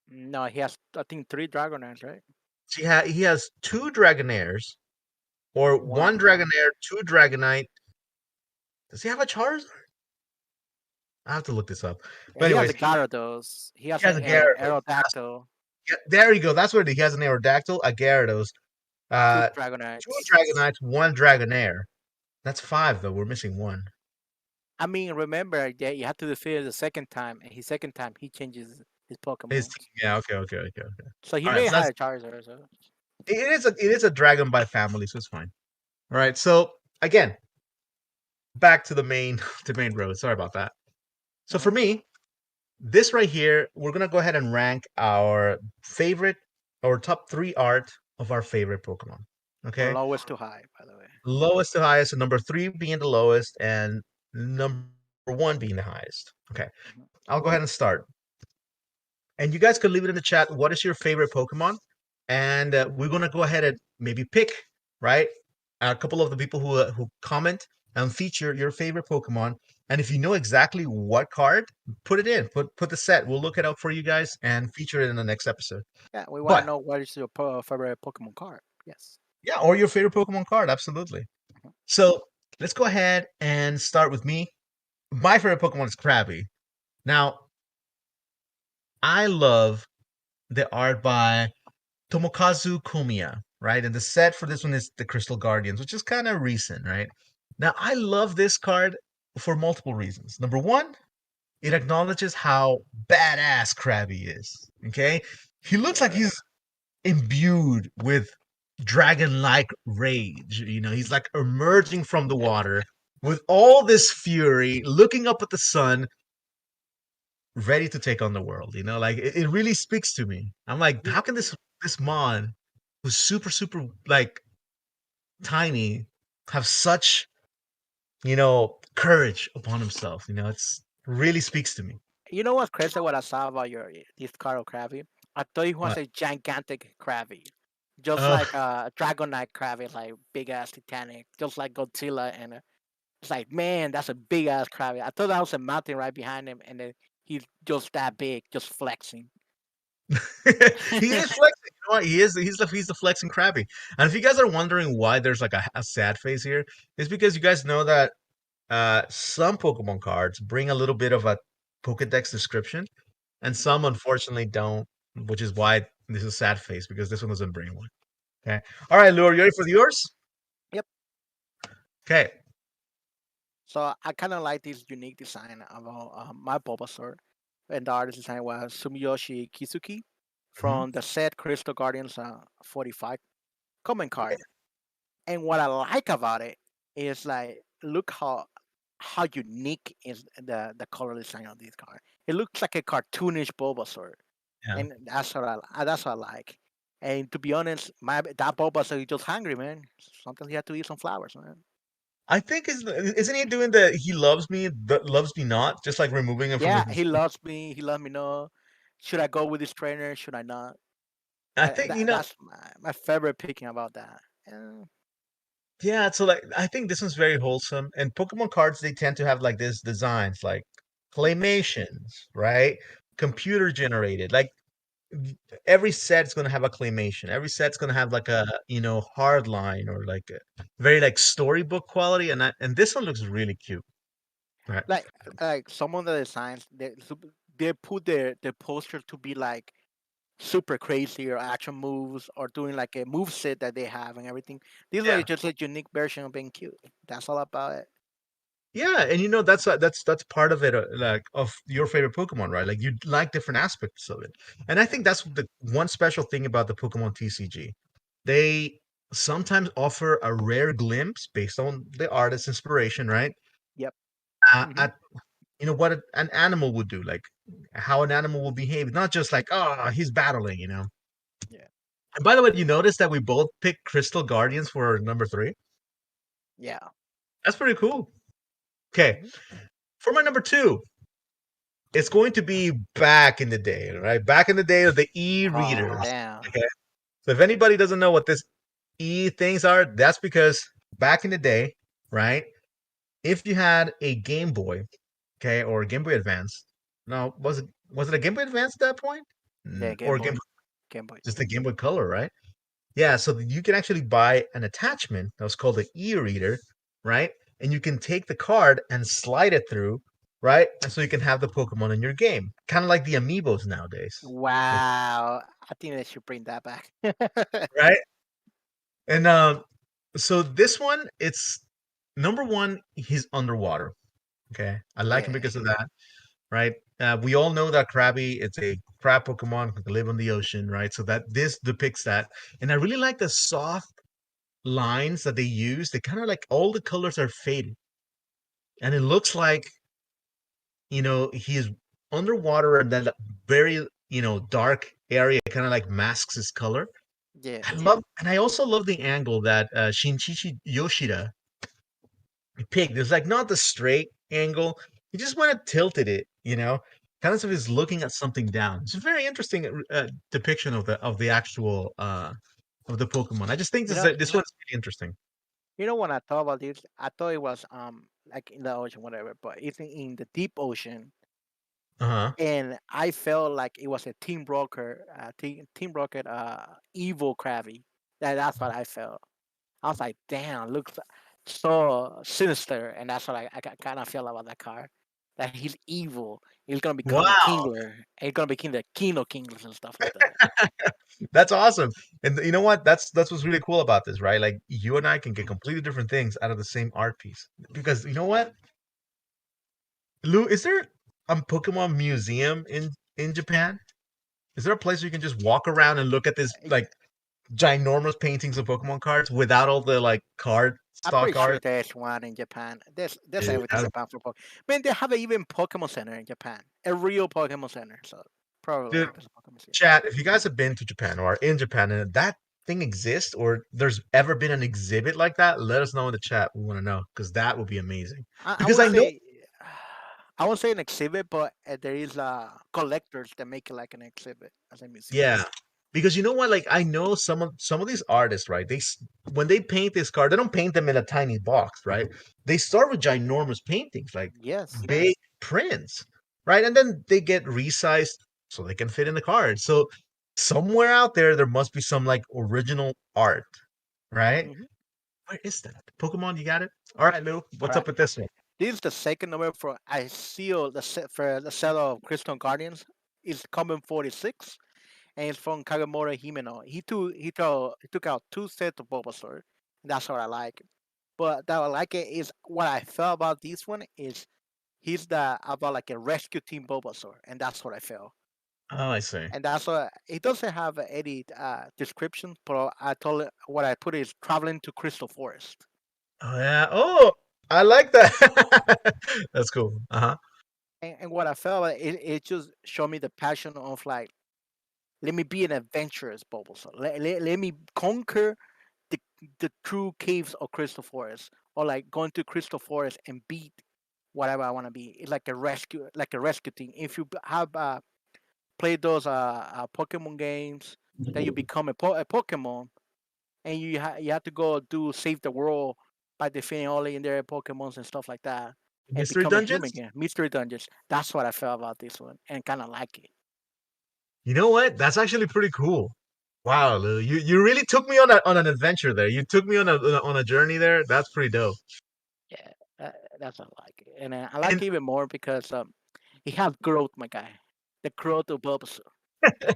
No, he has, I think, three Dragonite, right? He has two Dragonairs, or One. one Dragonair, two Dragonite. Does he have a Charizard? I have to look this up. Yeah, But he has anyways, a Gyarados. He has he has an a Gyarados. Aerodactyl, Yeah, there you go. That's what he has, an Aerodactyl, a Gyarados, two uh, two Dragonites. Dragonites, one Dragonair. That's five though. We're missing one. I mean, remember that you have to defeat it the second time, and his second time he changes his His Pokemon. team. Yeah. Okay. Okay. Okay. Okay. So he All right. may So have that's a Charizard. So. it is a dragon by family, so it's fine. All right. So again, back to the main to main road. Sorry about that. So for Mhm. me, this right here, we're gonna go ahead and rank our favorite or top three art of our favorite Pokemon. From Okay, lowest to high, by the way. lowest to highest, and number three being the lowest, and number one being the highest. Okay, Mhm. I'll go ahead and start. And you guys could leave it in the chat. What is your favorite Pokemon? And we're gonna go ahead and maybe pick, right, a couple of the people who comment and feature your favorite Pokemon. And if you know exactly what card, put it in. Put the set. We'll look it up for you guys and feature it in the next episode. Yeah, we want to But know what is your favorite Pokemon card. Yes. yeah, or your favorite Pokemon card, absolutely. Mhm. So let's go ahead and start with me. My favorite Pokemon is Krabby. Now, I love the art by Tomokazu Komiya, right? And the set for this one is the Crystal Guardians, which is kind of recent, right? Now, I love this card for multiple reasons. Number one, it acknowledges how badass Krabby is. Okay, he looks like Yeah. he's imbued with dragon-like rage. He's like emerging from the water with all this fury, looking up at the sun, ready to take on the world. Like it really speaks to me. I'm like, He, how can this mon who's super super like tiny have such courage upon himself? It's really speaks to me. you know what's crazy? What I saw about your this card of Krabby? I thought he was But a gigantic Krabby, just uh like a Dragonite Krabby, like big ass Titanic, just like Godzilla. And it's like, man, that's a big ass Krabby. I thought that was a mountain right behind him, and then he's just that big, just flexing. he is flexing. You know what? He's the flexing Krabby. And if you guys are wondering why there's like a sad face here, it's because you guys know that some Pokemon cards bring a little bit of a Pokedex description, and Mhm. some unfortunately don't, which is why this is a sad face because this one doesn't bring one. Okay. All right, Lure, you ready for yours? Yep. Okay. So I kind of like this unique design of my Bulbasaur, and the artist design was Sumiyoshi Kizuki Mhm. from the set Crystal Guardians 45 common card. And what I like about it is like, look how unique is the color design of this card. It looks like a cartoonish Bulbasaur, Yeah. and that's what I like. And to be honest, that Bulbasaur is just hungry, man. Sometimes he had to eat some flowers, man. I think isn't he doing the he loves me but loves me not, just like removing him from Yeah, his. he loves me. He let me know. Should I go with this trainer? Should I not? I think That's my favorite picking about that. yeah. So like I think this one's very wholesome, and Pokemon cards they tend to have like this designs like claymations, right? Computer generated, like every set's gonna have a claymation. Every set's gonna have like a hard line or like a very like storybook quality, and this one looks really cute. Right. like like some of the designs they put their poster to be like super crazy or action moves or doing like a move set that they have and everything. This one Yeah. is just a unique version of being cute. That's all about it. Yeah, and that's part of it, like of your favorite Pokemon, right? Like you like different aspects of it, and I think that's the one special thing about the Pokemon TCG. They sometimes offer a rare glimpse based on the artist's inspiration, right? Yep. Hmm. At what an animal would do, like how an animal will behave, not just like he's battling. Yeah. And by the way, you notice that we both picked Crystal Guardians for number three. Yeah. That's pretty cool. Okay, Hmm. for my number two, it's going to be back in the day, right? Back in the day of the Oh e-readers. damn. Okay. So if anybody doesn't know what this things are, that's because back in the day, right? If you had a Game Boy, okay, or a Game Boy Advance, no, was it a Game Boy Advance at that point? Yeah, Game Or Game Boy. Game Boy. just a Game Boy Color, right? Yeah, so you can actually buy an attachment that was called an e-reader, right? And you can take the card and slide it through, right? And so you can have the Pokemon in your game, kind of like the amiibos nowadays, Wow. I think they should bring that back. right? And so this one, it's number one. He's underwater. Okay, I like him Yeah. because of that, right? We all know that Krabby, it's a crab Pokemon who can live on the ocean, right? So that this depicts that, and I really like the soft lines that they use. They kind of like all the colors are faded, and it looks like he's underwater, and then that very dark area kind of like masks his color. Yeah. And I also love the angle that Shinchichi Yoshida picked. There's like not the straight angle. He just went and tilted it, kind of as if he's looking at something down. It's a very interesting depiction of the actual of the Pokemon. I just think You this know, this one's pretty interesting. when I thought about this, I thought it was like in the ocean, whatever, but it's in the deep ocean, Uh-huh. and I felt like it was a Team Rocket, evil Krabby. That's what I felt. I was like, damn, looks so sinister, and that's what I kind of feel about that car. That he's evil. He's gonna become a Wow, Kingler. He's gonna become the King of Kinglers and stuff like that. that's awesome. And you know what? That's what's really cool about this, right? Like you and I can get completely different things out of the same art piece. Because you know what? Lou, is there a Pokemon museum in Japan? Is there a place where you can just walk around and look at this Uh, like ginormous paintings of Pokemon cards without all the like card I'm stock pretty sure art? there's one in Japan. There's Dude, everything in Japan for Pokemon. Man, they have even Pokemon Center in Japan, a real Pokemon Center. So probably dude, there's a Pokemon Museum. chat, if you guys have been to Japan or are in Japan and that thing exists or there's ever been an exhibit like that, let us know in the chat. We want to know because that would be amazing. I Because would I know, say, I won't say an exhibit, but there is collectors that make it like an exhibit as a museum. yeah, because you know what? Like I know some of these artists, right? When they paint this card, they don't paint them in a tiny box, right? They start with ginormous paintings, like Yes. big prints, right? And then they get resized so they can fit in the card. So somewhere out there, there must be some like original art, right? Hmm. Where is that? Pokemon, you got it? All right, Lou, All what's right. up with this one? This is the second number for I seal the set for the set of Crystal Guardians. It's coming 46, and it's from Kagemoto Himeno. He took out two sets of Bulbasaur. And that's what I like. But that I like it is what I felt about this one is he's the about like a rescue team Bulbasaur, and that's what I felt. Oh, I see. And that's what it doesn't have any description, but I told it what I put is traveling to Crystal Forest. Oh yeah. Oh, I like that. That's cool. Uh-huh. And what I felt like, it just showed me the passion of like let me be an adventurous Bulbasaur. Let me conquer the the true caves of Crystal Forest or like going to Crystal Forest and beat whatever I want to be. It's like a rescue thing. If you have played those Pokemon games, that you become a Pokemon, and you have to go do save the world by defeating all legendary Pokemons and stuff like that, and Mystery become a human dungeons. again. Mystery dungeons. That's what I felt about this one, and kind of like it. You know what? That's actually pretty cool. Wow, Lou, you really took me on an adventure there. You took me on a journey there. That's pretty dope. Yeah, that's what I like it, and I like And it even more because he has growth, my guy. The growth of Bulbasaur.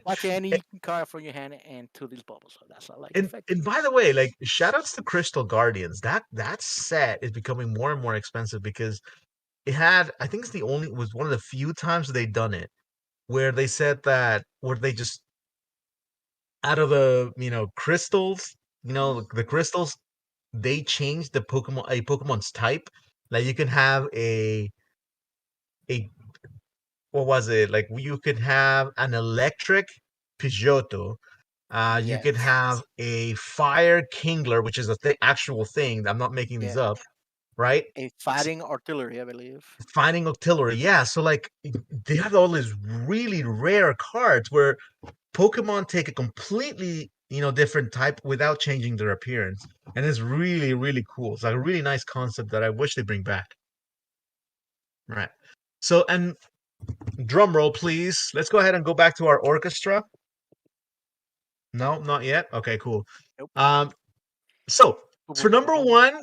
Watch any card from your hand and to this Bulbasaur. That's what I like the fact. and by the way, like shout outs to Crystal Guardians. That set is becoming more and more expensive because it had I think it's the only was one of the few times they've done it where they said that where they just out of the crystals, Mm-hmm. the crystals, they changed a Pokemon's type. Like you can have a what was it? Like you could have an electric Pidgeotto. You could Yes. have a fire Kingler, which is a actual thing. I'm not making these Yeah. up, right? A fighting artillery, I believe. Finding artillery, yeah. So like they have all these really rare cards where Pokemon take a completely different type without changing their appearance, and it's really really cool. It's like a really nice concept that I wish they bring back. Right. So and drum roll, please. Let's go ahead and go back to our orchestra. No, not yet. Okay, cool. Nope. Um, so Boom, for boom, boom, number boom. one,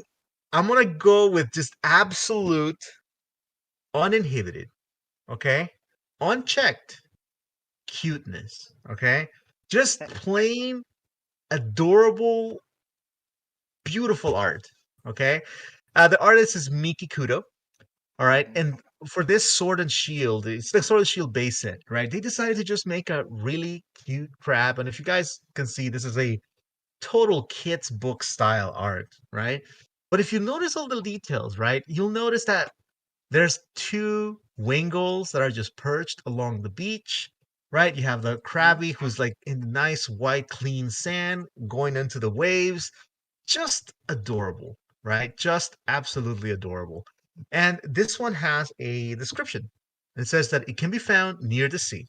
I'm gonna go with just absolute uninhibited, okay? Unchecked cuteness, okay? Just plain adorable, beautiful art, okay? The artist is Miki Kudo, all right? Mhm. And for this Sword and Shield, it's the Sword and Shield base set, right? They decided to just make a really cute crab. And if you guys can see, this is a total kids book style art, right? But if you notice all the details, right, you'll notice that there's two Wingles that are just perched along the beach, right? You have the Mhm. Krabby who's like in the nice white clean sand going into the waves. Just adorable, right? Just absolutely adorable. And this one has a description. It says that it can be found near the sea.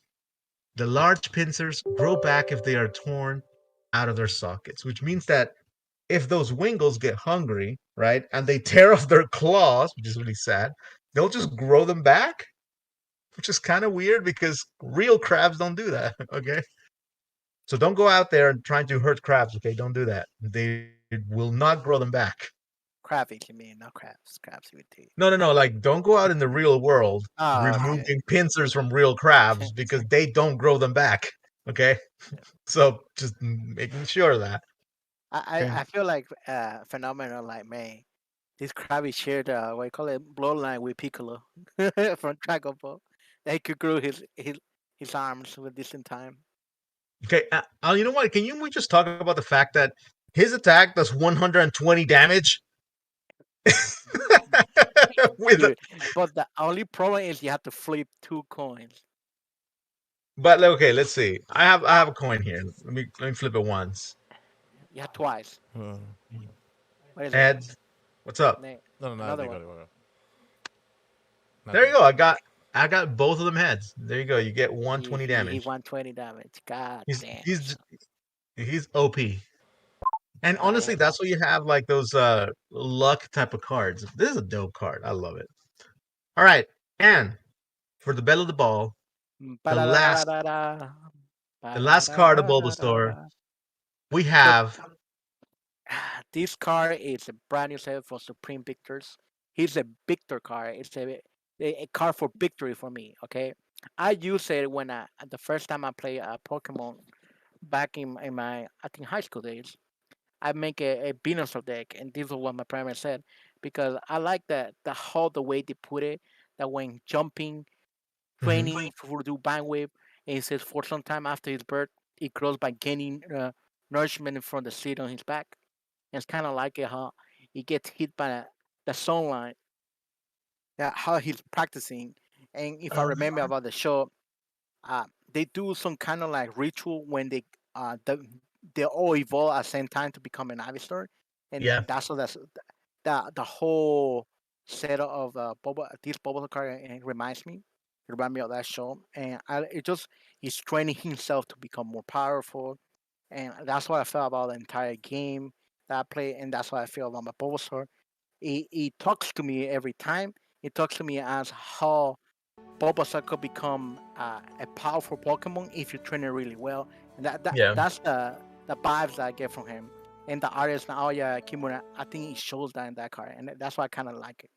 The large pincers grow back if they are torn out of their sockets, which means that if those Wingles get hungry, right, and they tear off their claws, which is really sad, they'll just grow them back, which is kind of weird because real crabs don't do that. Okay, so don't go out there and trying to hurt crabs. Okay, don't do that. They will not grow them back. Crabby, you mean, not crabs. Crabs with teeth. No, no, no. Like, don't go out in the real world Oh, okay. removing pincers from real crabs because they don't grow them back. Okay, so just making sure of that. Okay. I feel like phenomenal like man. This Krabby shared what you call it bloodline with Piccolo from Dragon Ball. That he could grow his arms with this in time. Okay. You know what? Can we just talk about the fact that his attack does 120 damage with Dude. But the only problem is you have to flip two coins. but okay, let's see. I have a coin here. Let me flip it once. You have twice. Uh, What is it? Heads. What's up? no, no, no, Another they got one. it. Got it. There you Nothing. go. I got both of them heads. There you go. You get He 120 he he damage. 120 damage. God He's damn. he's he's OP. And Yeah. honestly, that's what you have like those luck type of cards. This is a dope card. I love it. All right. And for the bell of the ball, the last Ba-da-da-da-da-da. the last card of Bulbasaur, Ba-da-da-da-da-da. we The have this card is a brand new set for Supreme Victors. He's a Victor card. It's a card for victory for me. Okay, I use it when the first time I play Pokemon back in my I think high school days. I make a Venusaur deck, and this is what my parents said because I like the whole the way they put it. That when jumping, mhm. training for do bang whip, and it says for some time after his birth, it grows by gaining nourishment from the seed on his back. It's kind of like it, how he gets hit by the sunlight. Yeah, how he's practicing. And if I Uh, remember about the show, they do some kind of like ritual when they all evolve at the same time to become an Ivysaur, and yeah. that's what that's. the whole set of this Boba card reminds me. It reminds me of that show, and it just he's training himself to become more powerful, and that's what I felt about the entire game that I play, and that's what I feel about my Bulbasaur. He talks to me every time. He talks to me as how Bulbasaur could become a powerful Pokemon if you train it really well, and Yeah. that's the vibes that I get from him. And the artist Naoya Kimura, I think he shows that in that card, and that's why I kind of like it.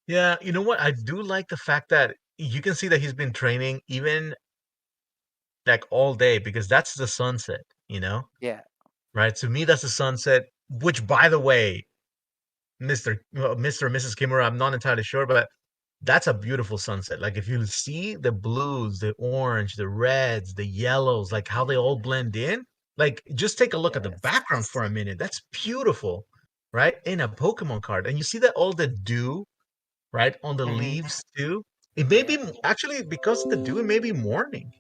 Yeah, you know what? I do like the fact that you can see that he's been training even like all day because that's the sunset, you know? Yeah, Right? To me, that's the sunset, which by the way, Mr. and Mrs. Kimura, I'm not entirely sure, but that's a beautiful sunset. Like if you see the blues, the orange, the reds, the yellows, like how they all blend in, like just take a look at the yes, background for a minute. That's beautiful, right? In a Pokemon card. And you see that all the dew, right, on the hmm leaves too. It may be yeah, actually because of the dew, it may be morning,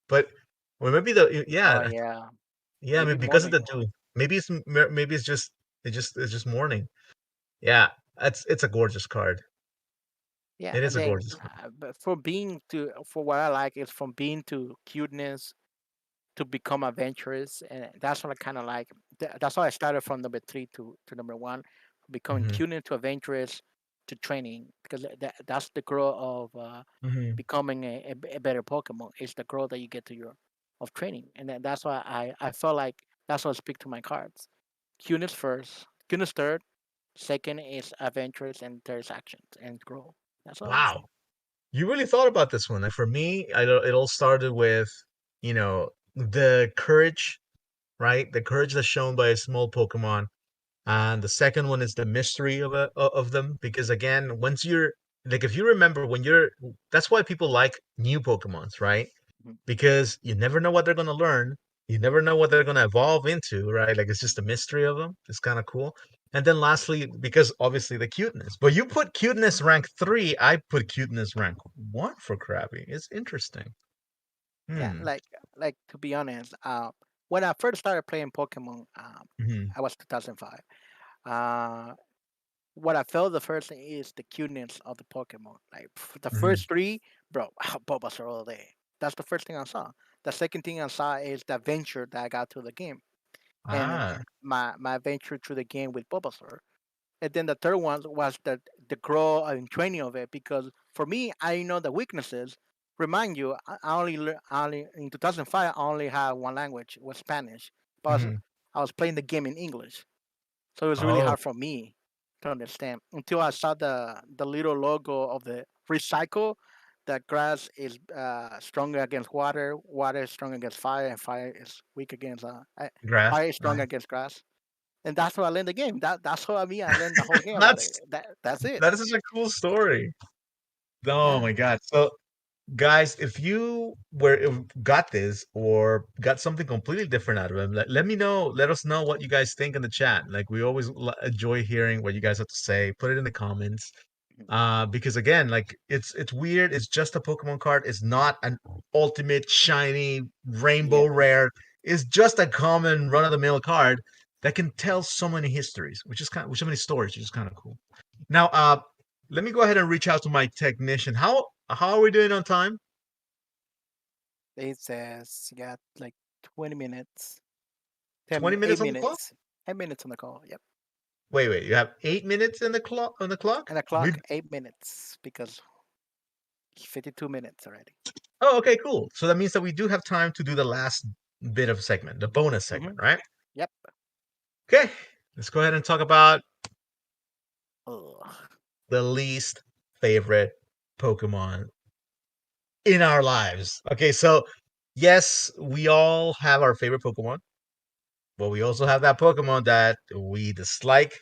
but or maybe the oh yeah, yeah, yeah, maybe maybe because of morning. the dew. Maybe it's just morning. Yeah, it's a gorgeous card. Yeah, It is and a then gorgeous card. but for what I like is from being to cuteness to become adventurous, and that's what I kind of like. That's why I started from number three to number one, becoming Hmm. cute to adventurous to training, because that's the growth of Hmm. becoming a better Pokemon. It's the growth that you get to your of training, and that's why I felt like that's what I speak to my cards. Cuteness first, cuteness third, second is adventurous, and third is actions and growth. That's all. Wow. You really thought about this one. Like for me, it all started with, the courage, right? The courage that's shown by a small Pokemon. And the second one is the mystery of them. Because again, once you're like, if you remember that's why people like new Pokemons, right? Mhm. Because you never know what they're gonna learn. You never know what they're gonna evolve into, right? Like it's just a mystery of them. It's kind of cool. And then lastly, because obviously the cuteness. But you put cuteness rank 3, I put cuteness rank 1 for Krabby. It's interesting. Yeah, Hmm. like to be honest, when I first started playing Pokemon, Hmm. I was 2005. Uh, what I felt the first thing is the cuteness of the Pokemon. Like the Hmm. first three, bro, Bulbasaur all day. That's the first thing I saw. The second thing I saw is the adventure that I got through the game, and Ah, my adventure through the game with Bulbasaur. And then the third one was the growth and training of it, because for me, I know the weaknesses. Remind you, I only in 2005 I only had one language, was Spanish. But hmm. I was playing the game in English, so it was really Oh, hard for me to understand until I saw the little logo of the recycle. That grass is stronger against water, water is strong against fire, and fire is weak against grass. fire is strong against grass, and that's how I learned the game. That's how I learned the whole game about it. That's That's it. that is such a cool story. Oh Yeah, my God. So guys, if you got this or got something completely different out of it, let me know. Let us know what you guys think in the chat. Like we always enjoy hearing what you guys have to say. Put it in the comments. Because again, like it's weird. It's just a Pokemon card. It's not an ultimate shiny rainbow yeah. rare. It's just a common run of the mill card that can tell so many histories, which so many stories, which is kind of cool. Now, let me go ahead and reach out to my technician. How are we doing on time? It says you got like 20 minutes, 20 8 minutes on the clock? minutes, 8 minutes on the call. Yep, Wait. You have 8 minutes in the clock on the clock? and the We clock 8 minutes because 52 minutes already. Oh, okay, cool. So that means that we do have time to do the last bit of segment, the bonus segment, Hmm. right? Yep. Okay. Let's go ahead and talk about Ugh. the least favorite Pokemon in our lives. Okay, so yes, we all have our favorite Pokemon, but we also have that Pokemon that we dislike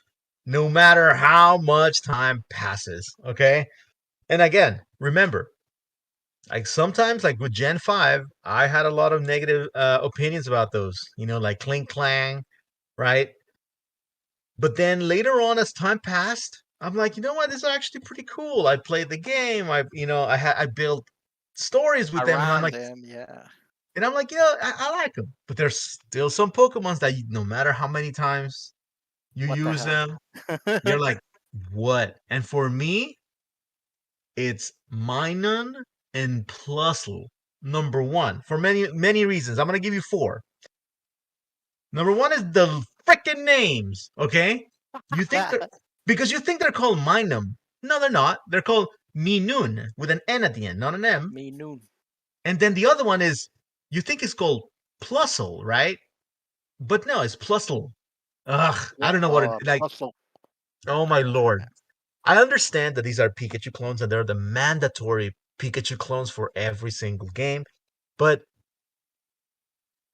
no matter how much time passes. Okay. And again, remember, like sometimes, like with Gen 5, I had a lot of negative opinions about those, like Clink Clang, right? But then later on, as time passed, I'm like, you know what? This is actually pretty cool. I played the game. I built stories with them, and Around them, yeah. I'm like, I like them. But there's still some Pokemons that no matter how many times you What the use hell? them, you're like, what? And for me, it's Minun and Plusle. Number one, for many reasons. I'm gonna give you four. Number one is the freaking names. Okay, you think they're because you think they're called Minum. No, they're not. They're called Minun with an N at the end, not an M. Me noon. And then the other one is you think it's called Plusle, right? But no, it's Plusle. Ugh, I don't know what it like. Puzzle. Oh my lord! I understand that these are Pikachu clones and they're the mandatory Pikachu clones for every single game, but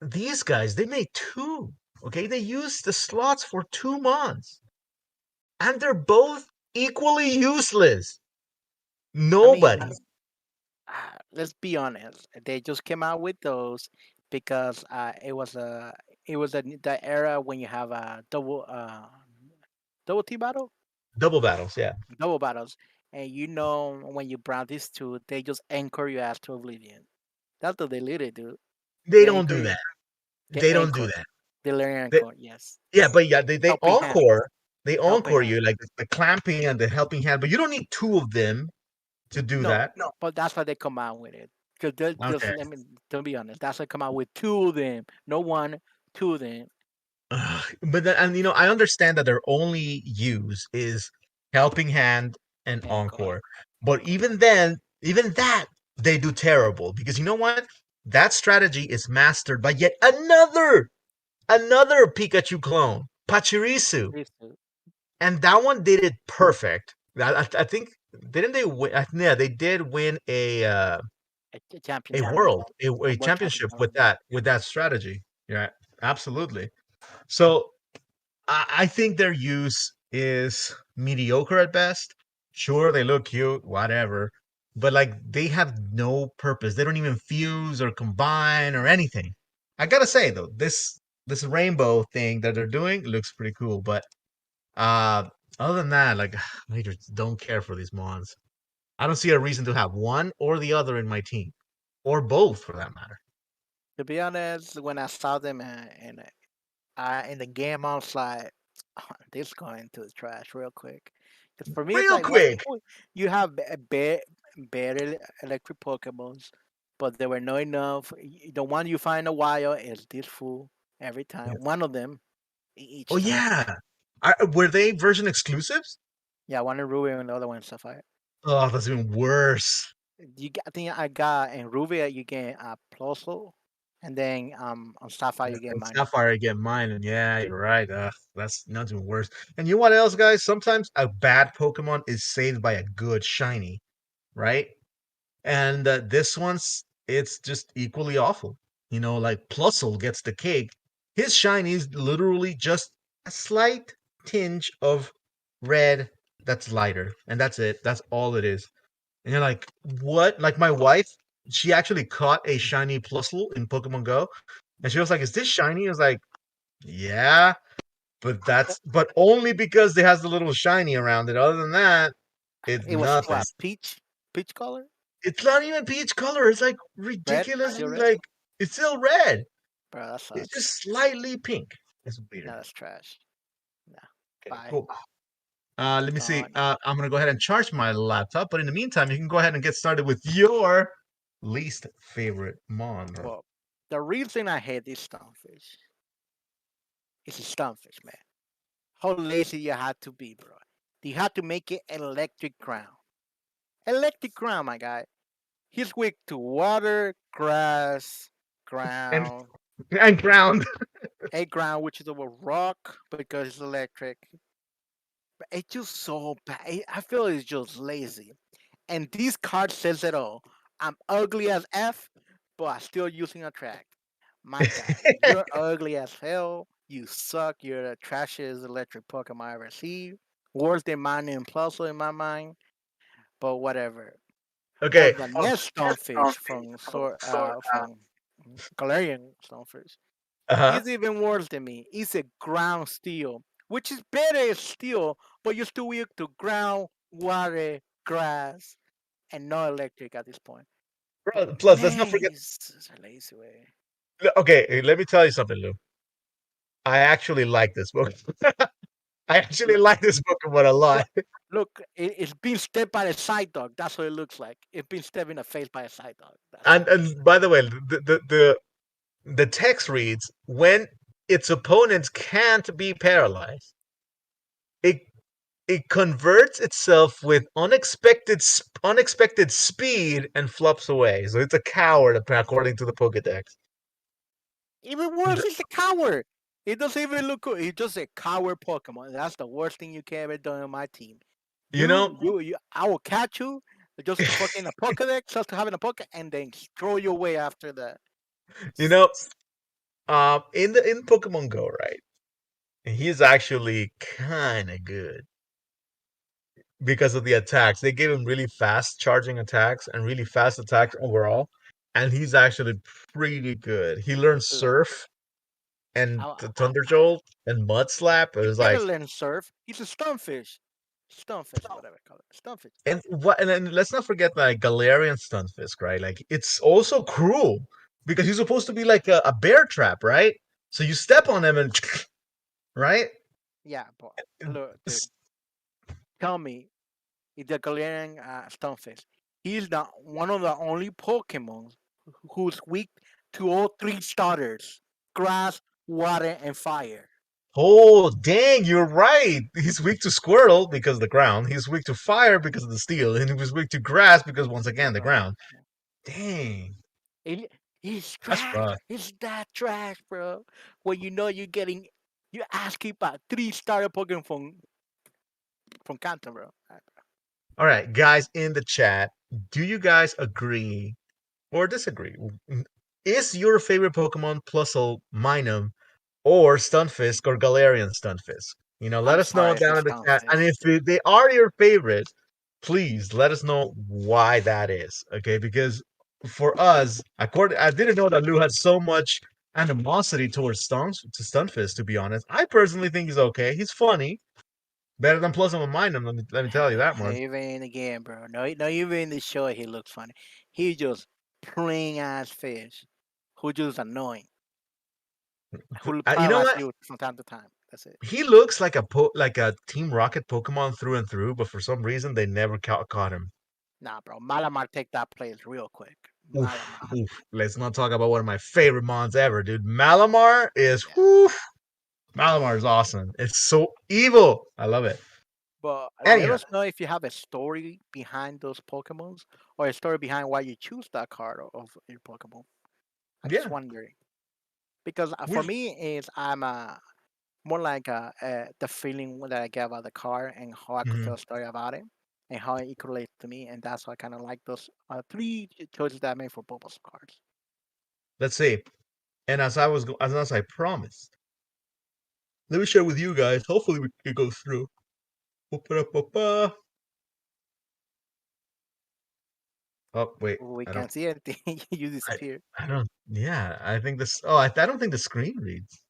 these guys they made two. Okay, they used the slots for 2 months, and they're both equally useless. I Nobody. mean, let's be honest. They just came out with those because the era when you have a double T battle, Double battles, yeah. double battles, and you know when you brand these two, they just anchor your ass to oblivion. That's what they literally do. They They don't anchor do you. that. They They don't do anchor. that. They learn They, anchor. Yes. yeah, but yeah, they Helping hand. encore. They Helping encore hand. you like the clamping and the helping hand, but you don't need two of them to do No, that. but that's why they come out with it. Because they just Okay. let me to be honest, that's why they come out with two of them. No one, two of them. But then, and I understand that their only use is helping hand and Anchor. encore. But Anchor. even then, even that they do terrible because you know what? That strategy is mastered by yet another Pikachu clone, Pachirisu, These two. and that one did it perfect. I think didn't they win? Yeah, they did win A a championship. world A a world championship championship. with that strategy. Yeah, absolutely. So I think their use is mediocre at best. Sure, they look cute, whatever, but like they have no purpose. They don't even fuse or combine or anything. I gotta say though, this rainbow thing that they're doing looks pretty cool. But uh, other than that, like I just don't care for these mons. I don't see a reason to have one or the other in my team, or both for that matter. To be honest, when I saw them in the game, I was like, this going into the trash real quick. Because for me, it's Real like, why quick. you have better electric Pokemons, but there were not enough. The one you find in a while is this fool every time. One of them Oh each time. yeah, were they version exclusives? Yeah, one in Ruby and the other one in Sapphire. Oh, that's even worse. I think I got in Ruby you get a Plusle, and then on Sapphire you get And Minor. Sapphire get mine, and yeah, you're right. That's not even worse. And you know what else, guys? Sometimes a bad Pokemon is saved by a good shiny, right? And this one's it's just equally awful. Like Plusle gets the cake. His shiny is literally just a slight tinge of red that's lighter, and that's it. That's all it is. And you're like, what? Like my wife, she actually caught a shiny Plusle in Pokemon Go, and she was like, "Is this shiny?" I was like, "Yeah, but only because it has the little shiny around it. Other than that, it's It was nothing. what peach color, It's not even peach color. It's like red, still ridiculously red. like it's still red. Bro, that It's sucks. just slightly pink. It's No, weird. that's trash. Nah, Okay, bye. cool. Let me see. Gone. I'm gonna go ahead and charge my laptop, but in the meantime, you can go ahead and get started with your least favorite mon, bro. Well, the reason I hate this stonefish is a stonefish, man. How lazy you had to be, bro. You had to make it electric ground. Electric ground, my guy. He's weak to water, grass, And ground, and ground. a ground which is over rock because it's electric. But it's just so bad. I feel it's just lazy. And this card says it all. I'm ugly as F, but I'm still using attract. My guy, you're ugly as hell. You suck. You're the trashiest electric Pokemon I ever see. Worse than mine and Plusle in my mind. But whatever. Okay. But the next stonefish from Galarian stonefish, Uh-huh. he's even worse than me. He's a ground steel, which is better as steel, but you're still weak to ground, water, grass, and no electric at this point. But Bro, plus, let's not man, forget. he's a lazy way. Okay, let me tell you something, Lou. I actually like this book. I actually Look, like this Pokemon a look, lot. look, it's being stepped by a side dog. That's what it looks like. It's being stepped in the face by a side dog. That's what it looks And by the way, the text reads when its opponents can't be paralyzed, it it converts itself with unexpected speed and flops away. So it's a coward, according to the Pokedex. Even worse, he's a coward. He doesn't even look cool. He's just a coward Pokemon. That's the worst thing you can ever do on my team. You know, I will catch you just to fucking a Pokedex, just to having a Poke, and then throw you away after that. you know, in Pokemon Go, right? He's actually kind of good because of the attacks. They gave him really fast charging attacks and really fast attacks overall, and he's actually pretty good. He learned Look, Surf and I, the I, Thunder Jolt and Mud Slap. It he was better like, learn surf. He's a stunfish. Stunfish, whatever you call it. Stunfish. and what? And then let's not forget like Galarian Stunfisk, right? Like it's also cruel because he's supposed to be like a bear trap, right? So you step on him and right. Yeah, but look, dude, tell me, if the Galarian Stunfish, he's the one of the only Pokemon who's weak to all three starters: grass, water, and fire. Oh, dang, you're right. He's weak to Squirtle because of the ground. He's weak to fire because of the steel. And he was weak to grass because, once again, the ground. Dang, It, he's that's trash. rough. He's that trash, bro. When you know you're asking about three starter Pokemon from Kanto, bro. All right, guys in the chat, do you guys agree or disagree? Is your favorite Pokemon Plusle Minun or Stunfisk or Galarian Stunfisk? Let I'm us know sorry if down it's in the chat. And Stunfish. if they are your favorites, please let us know why that is. Okay, because for us, I didn't know that Lou had so much animosity towards Stunfisk. To be honest, I personally think he's okay. He's funny, better than Plus and Minun. Let me tell you that much. Even again, bro. No, even in the show, he looks funny. He's just plain ass fish who just annoying. Who You know paralyze what? you from time to time. That's it. He looks like a Team Rocket Pokemon through and through, but for some reason they never caught him. Nah, bro. Malamar take that place real quick. Oof, Malamar. oof. Let's not talk about one of my favorite mons ever, dude. Malamar is Yeah. woof. Malamar is awesome. It's so evil. I love it. But let Anyhow, us know if you have a story behind those Pokemons or a story behind why you choose that card of your Pokemon. I'm just yeah, wondering because for we me is I'm more like the feeling that I get about the card and how I could mhm. tell a story about it and how it could relate to me, and that's why I kind of like those three choices that I made for Bulbasaur cards. Let's see. And as I promised, let me share with you guys. Hopefully, it goes through. Ba-ba-da-ba-ba. Oh wait, We I don't. can't see anything. You I, disappear. I don't. Yeah, I think this. Oh, I don't think the screen reads.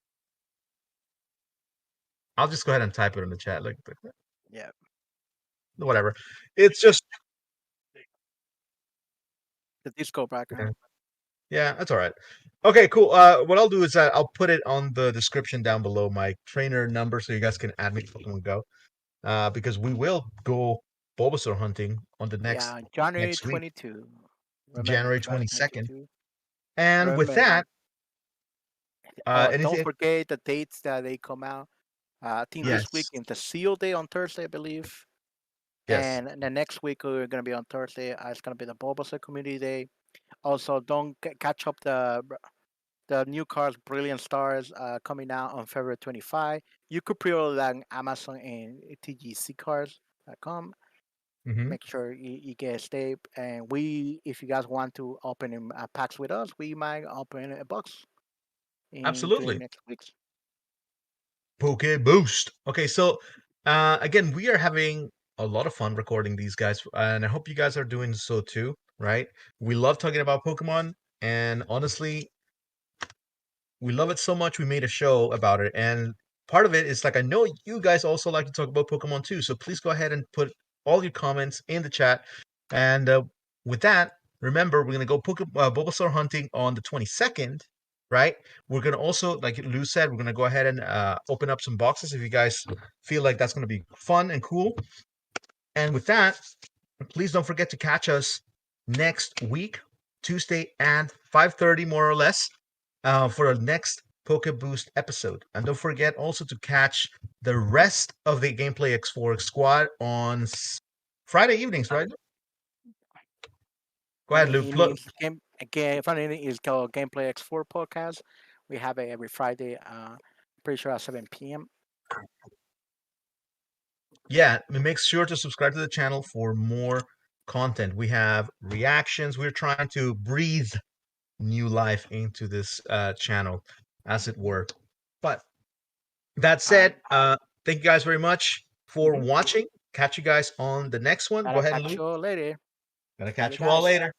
I'll just go ahead and type it in the chat. Like Yeah, whatever. It's just the disco yeah, background. yeah, that's all right. Okay, cool. What I'll do is I'll put it on the description down below my trainer number so you guys can add me to Pokemon Go. Because we will go Bulbasaur hunting on the Yeah, January next week, 22. Remember, January January 22nd. 22. And with Remember. that, Oh, don't anything? forget the dates that they come out. I think this week Yes, in the Seal Day on Thursday, I believe. yes. And the next week we're gonna be on Thursday. It's gonna be the Bulbasaur Community Day. Also, don't catch up the new cards, Brilliant Stars, coming out on February 25. You could pre-order that on Amazon and TGCcards.com. Hmm. Make sure you get a stay. And if you guys want to open packs with us, we might open a box in during Absolutely. next week's. PokeBoost. Okay, so again, we are having a lot of fun recording these guys, and I hope you guys are doing so too, right? We love talking about Pokemon, and honestly, we love it so much we made a show about it. And part of it is like I know you guys also like to talk about Pokemon too, so please go ahead and put all your comments in the chat. And with that, remember we're gonna go Bulbasaur hunting on the 22nd. right? We're gonna also, like Lou said, we're gonna go ahead and open up some boxes if you guys feel like that's gonna be fun and cool. And with that, please don't forget to catch us next week, Tuesday at 5:30, more or less, for our next PokeBoost episode. And don't forget also to catch the rest of the Gameplay X4 squad on Friday evenings, right? Go ahead, Friday Lou. Plug. evenings. Friday evening is called Gameplay X4 podcast. We have it every Friday. Pretty sure at 7 p.m. Yeah, make sure to subscribe to the channel for more content. We have reactions. We're trying to breathe new life into this channel, as it were. But that said, thank you guys very much for Mm-hmm. watching. Catch you guys on the next one. Go Gotta ahead, catch Lou. you later. Gonna See you catch you all guys. later.